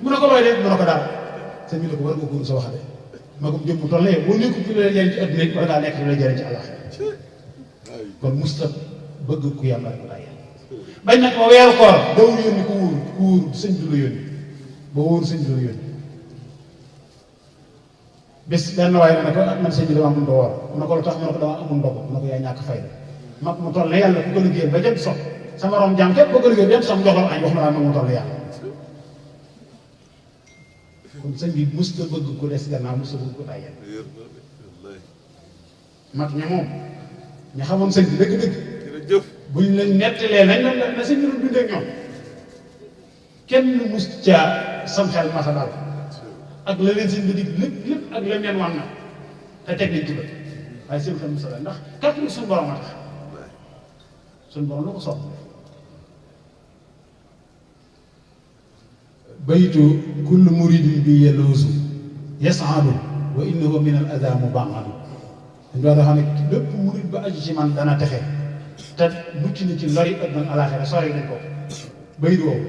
mu ne ko looy def mu ne ko daal sëñ bi ne ko war nga góor sa waxate ma ko jëm mu toll boo nekkul fi lay jëriñ ci adduna yi war ngaa nekk fi lay jëriñ ci àllaxira kon musta bëgg ku yàlla rek laa yàlla bañ nag ma weeru koor dawul yónni ku wóor sëñ bi la yónni ba wóor sëñ bi la yónni bés benn waaye ne ko man sëñ bi dama am woor mu ne ko lu tax mu ne ko dama amul ndogu mu ne ko yaa ñàkk fayda mag mu toll ne yàlla ku ko liggéeyal ba jëm sox sama rom jaam képp ku ko liggéeyal ba jëm sox jox la añ wax ma laa mag mu toll yàlla kon sëñ bi mos la bëgg ku des gannaaw mos la bëgg ku tàyyeel mag ña moom ña xamoon sëñ bi dëgg-dëgg buñ la nettalee nañ la sëñ bi doon dundee ak ñoom kenn mus caa sam xel masa dal ak la leen sëñ bi dig lépp ak la leen wan na te teg nañ ci bët waaye seen xel masa dal ndax kàttan suñu borom a tax suñu borom la ko soxla baytu kullu muridin bi yeloosu yasaadu wa innahu min al ada mubaadu dañ doon xam ne lépp murid ba aju ci man dana texe te mucc na ci lori àdduna alaaxira sori nañ ko baytu woowu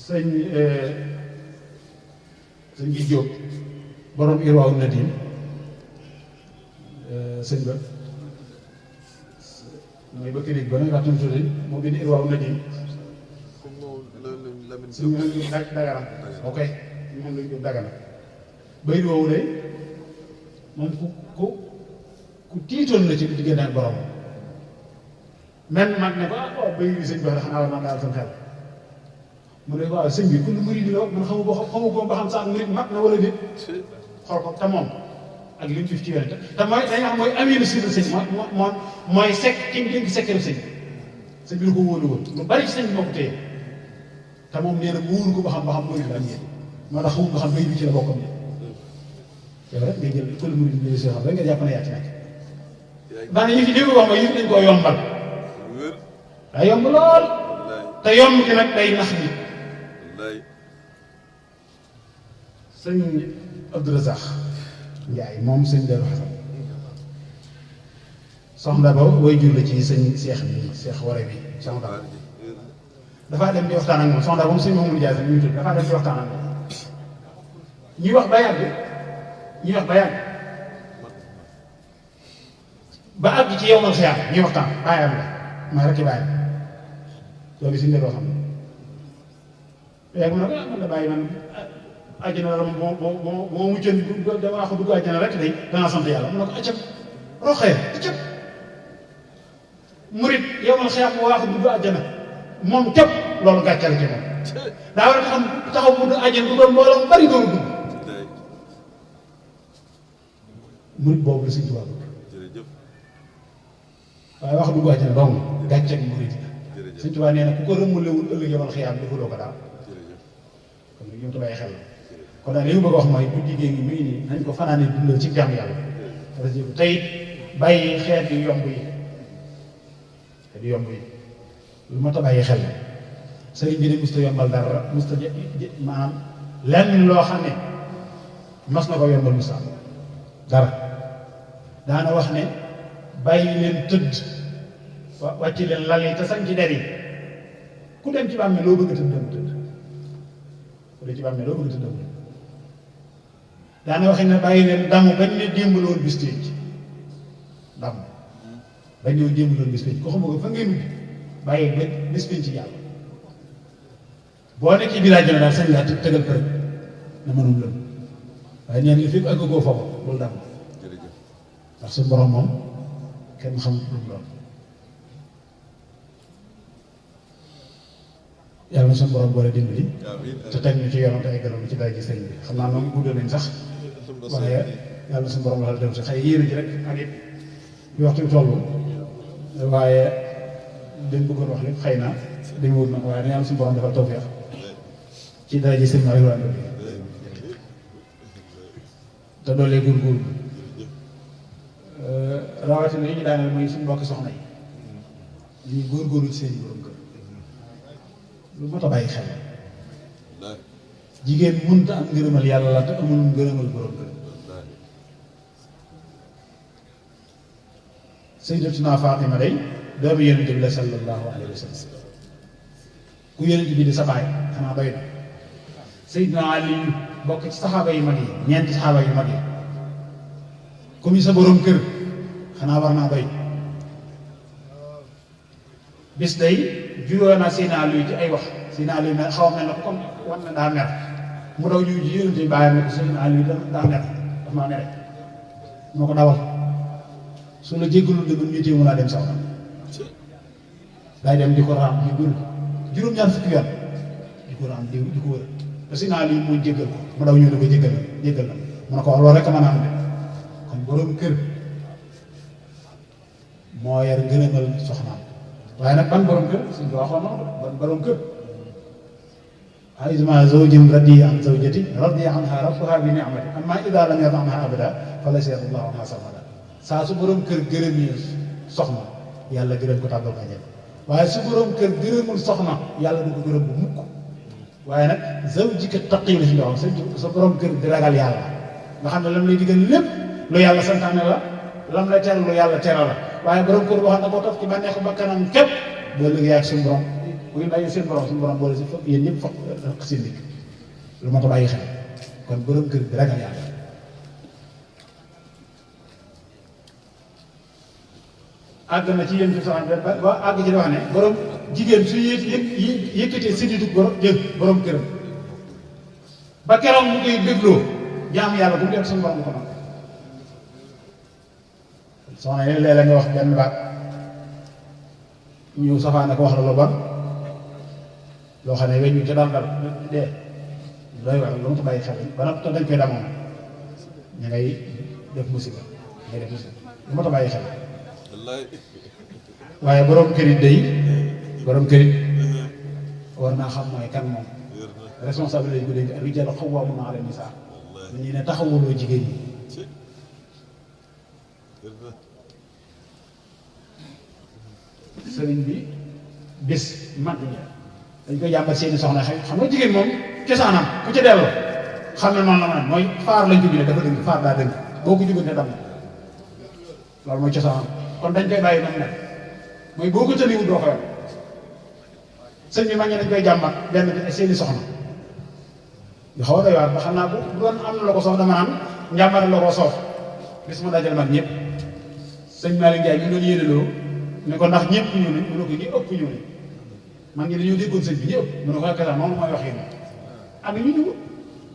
sëñ bi Jóob borom Irwaaw Nadim sëñ ba mooy ba kërig ba nag wax nañ tuuti moo bind Irwaaw Nadim sëñ bi nag Dagana ok moom lañ ko Dagana baytu woowu de moom ku tiitoon la ci diggante ak borom man mag ne ko waaw bay bi sëñ bi wax xanaa war naa daal seen xel mu ne waaw sëñ bi ku lu murid la man xamu ko ba xam sax murid mag na wala déet xool ko te moom ak li mu fi ci wér te mooy dañuy xam mooy amiru sirru sëñ mooy sekk ki mu dénk sekkeru sëñ bi lu ko wóolu woon lu bari ci sëñ bi moo ko téye te moom nee na mu wóolu ko ba xam murid la am yéen moo tax xamul ba xam bay bi ci la bokkam ni yow rek ngay jël ku lu murid bi si xam rek nga jàpp ne yaa ci nekk daanaka yëf yi dégg wax ma yëf dañ koo yombal daa yomb lool te yomb gi nag day nax nit sëñ Abdou Razak Njaay moom sëñ Darou Xasan soxna ba way jur la ci sëñ Seex bi Seex Ware bi soxna ba dafaa dem di waxtaan ak moom soxna ba moom sëñ Mamadou Ndiaye sax ñu tudd dafaa dem di waxtaan ak moom ñuy wax ba yàgg ba àgg ci yow mal xiyaam ñuy waxtaan bàyyam la mooy rek bàyyam loolu si ndel xam ne léegi mu ne ko man da bàyyi man àjjana la moo muccoon dama wax dugg àjjana rek day danaa sant yàlla mu ne ko accam roxee accam murit yow mal xiyaam mu wax dugg àjjana moom képp loolu gàcce la ci moom daa war a taxaw mu dugg àjjana du doon mbooloo mu bari dooru dugg murit boobu la Sëñ Tuubaa waaye wax dugg àjjana dong gàcceeg murit la Sëñ Tuubaa nee na ku ko rëmmalewul ëllëg yomal xiyaam defuloo ko daal ñu ko bàyyi xel la kon daal li mu bëgg a wax mooy guddi gi mi ngi nii nañ ko fanaane dundal ci jàmm yàlla tey bàyyi xeet yu yomb yi lu mat a bàyyi xel la sëriñ bi ne musta yombal dara musta maanaam lenn loo xam ne mas na ko yombal musta dara daana wax ne bàyyi leen tëdd wàcc leen lal yi te sañ ci der yi ku dem ci bàmmeel loo bëgg a tëdd dem tëdd ku dem ci bàmmeel loo bëgg a tëdd dem daana waxe ne bàyyi leen damu bañ ne démb loolu bis tey damu bañ ne démb loolu bis tey ko xam nga fa ngay mujj bàyyi ba bis ci yàlla boo nekkee biir àjjana daal sañ laa tëgal përëb na mënul lën waaye neen li fekk àggagoo foofu loolu damu ndax suñu borom moom kenn xam lu mu doon yàlla na suñu borom boole dimbali te teg ñu ci yoonam te ay gërëm ci dara ji sëriñ bi xam naa noonu guddoo nañ sax waaye yàlla na suñu borom waxal dem si xëy yéene ji rek ak it bi waxtu bi toll waaye dañ bëggoon wax lépp xëy na dañu wut nag waaye na yàlla suñu borom defal tawfeex ci dara ji sëriñ bi te doolee góorgóorlu rawatina yi ñu daaneel mooy suñu mbokki soxna yi ñu góorgóorlu ci seen borom kër lu mat a bàyyi xel jigéen mënut a am ngërëmal yàlla la te amul ngërëmal borom kër Sayyidatuna Fatima day doomu Yonent bi la sallallahu alayhi wa sallam ku Yonent bi di sa baay xanaa doy na Sayyidina Ali bokk ci saxaaba yu mag yi ñeenti saxaaba yu mag yi comme sa borom kër xanaa war naa doy bis day juróo na Seydina Aliou ci ay wax Seydina Aliou mel xaw a mel na comme war na daa mer mu daw ñu ji Yonent bi bàyyi ne Seydina Aliou daa mer daf maa mere moo ko dawal su la jéggalul de ñu téye mu laa dem saw day dem di ko raam di wër juróom-ñaar fukki yoon di ko raam di ko wër te Seydina Aliou moo jéggal ko mu daw ñu ne ko jéggal na mu ne ko wax loolu rek a mën a am de kon borom kër moo yar ngërëmal soxnaam waaye nag ban borom kër suñ ko waxoon na ban borom kër aizma zawjin radiya an zawjati radiya anha rabbuha bi ni'mati amma ida lam yarda anha abada falaysa yarda anha samada saa su borom kër gërëmee soxna yàlla gërëm ko tàggal ko àjjana waaye su borom kër gërëmul soxna yàlla du ko gërëm bu mukk waaye nag zawjika taqi la fi wax sa borom kër di ragal yàlla nga xam ne lam lay digal lépp lu yàlla santaane la lam lay tere lu yàlla tere la waaye borom kër boo xam ne boo toog ci bànneexu bakkanam képp boo liggéey ak suñu borom bu ngeen bàyyi seen borom suñu borom boole si fa yéen ñëpp fa seen dikk lu ma ko bàyyi xel kon borom kër bi ragal yàlla àgg na ci yéen ci sax ba àgg ci di wax ne borom jigéen su yëkkatee sidditu borom këram ba keroog mu koy dégloo jaam yàlla bu mu def suñu borom ko nag soxna yi léeg-léeg nga wax benn baat ñu safaan ko wax la lu bon loo xam ne weñ ñu ca dal dee doy wax lu mu ta bàyyi xel ba nag te dañ koy damoon ñu ngay def musiba lu ma ta bàyyi xel waaye borom kërit day borom kërit war naa xam mooy kan moom responsabilité yi ko dénk ar-rijaalu qawwaamuuna ala nisaa ñu ne taxawuloo jigéen ñi sëriñ bi bis mag ñi dañ koy jàmbat seeni soxna xam nga jigéen moom cosaanam ku ca delloo xam ne noonu la ma mooy faar lañ ko jugee dafa dëng faar daa dëng boo ko jugante dam loolu mooy cosaanam kon dañ koy bàyyi nam nekk mooy boo ko tëniwul doo ko yor sëñ bi mag ñi dañ koy jàmbat benn bi seeni soxna yu xaw a doy waar ba xam naa bu doon am na la ko soof dama naan njàmbare la ko soof bis ma dajal mag ñëpp sëñ Malick Ndiaye ñu doon yéeneloo ne ko ndax ñëpp ñëw nañ mu ne ko ñi ëpp ñëw nañ mag ñi dañoo déggoon sëñ bi ñi ëpp mu ne ko ak kasa moom mooy wax yéen am na ñu ñëw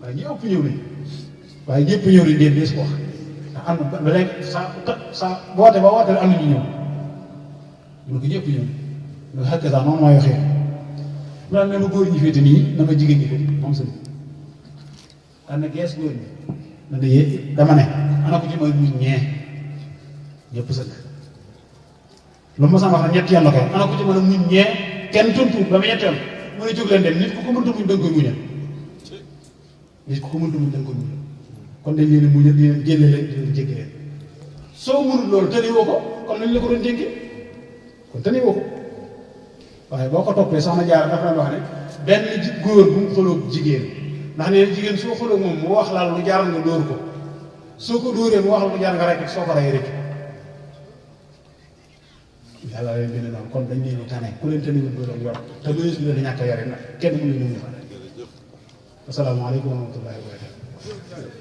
waaye ñi ëpp ñëw nañ waaye ñëpp ñëw nañ déet des ko wax ndax am na ba léegi sa boote ba woote am na ñu ñëw mu ne ko ñëpp ñëw mu ne ko ak kasa moom mooy wax yéen mu daal ne ma góor ñi féete nii na ma jigéen ñi féete moom sëñ daan na gees góor ñi na ne yé dama ne ana ko ci mooy muñ ñee ñëpp sëkk lu ma sama wax ne ñett yoon la koy ana ko ci mën a muñ ñee kenn tontuwul ba mu ñetteel mu ne jóg leen dem nit ku ko mënta muñ danga koy muñal nit ku ko mënta muñ da nga ko muñ kon dañ leen a muñal di leen génne leen di leen jéggi leen soo mënul loolu tëni woo ko kon nañ la ko doon jéggi kon tëni woo ko waaye boo ko toppee soxna Jaara dafa daan wax ne benn góor bu mu xoloog jigéen ndax nee na jigéen soo xoloog moom mu wax la lu jaar nga dóor ko soo ko dóoree mu wax la lu jaar nga rek soo ko rey rek yàlla leen bind noonu kon dañ leen di tane ku leen tëniwul doo doon yor te mënees bi leen ñàkk a yore nag kenn mënu leen a asalaamaaleykum wa rahmatullahi wa barakatuh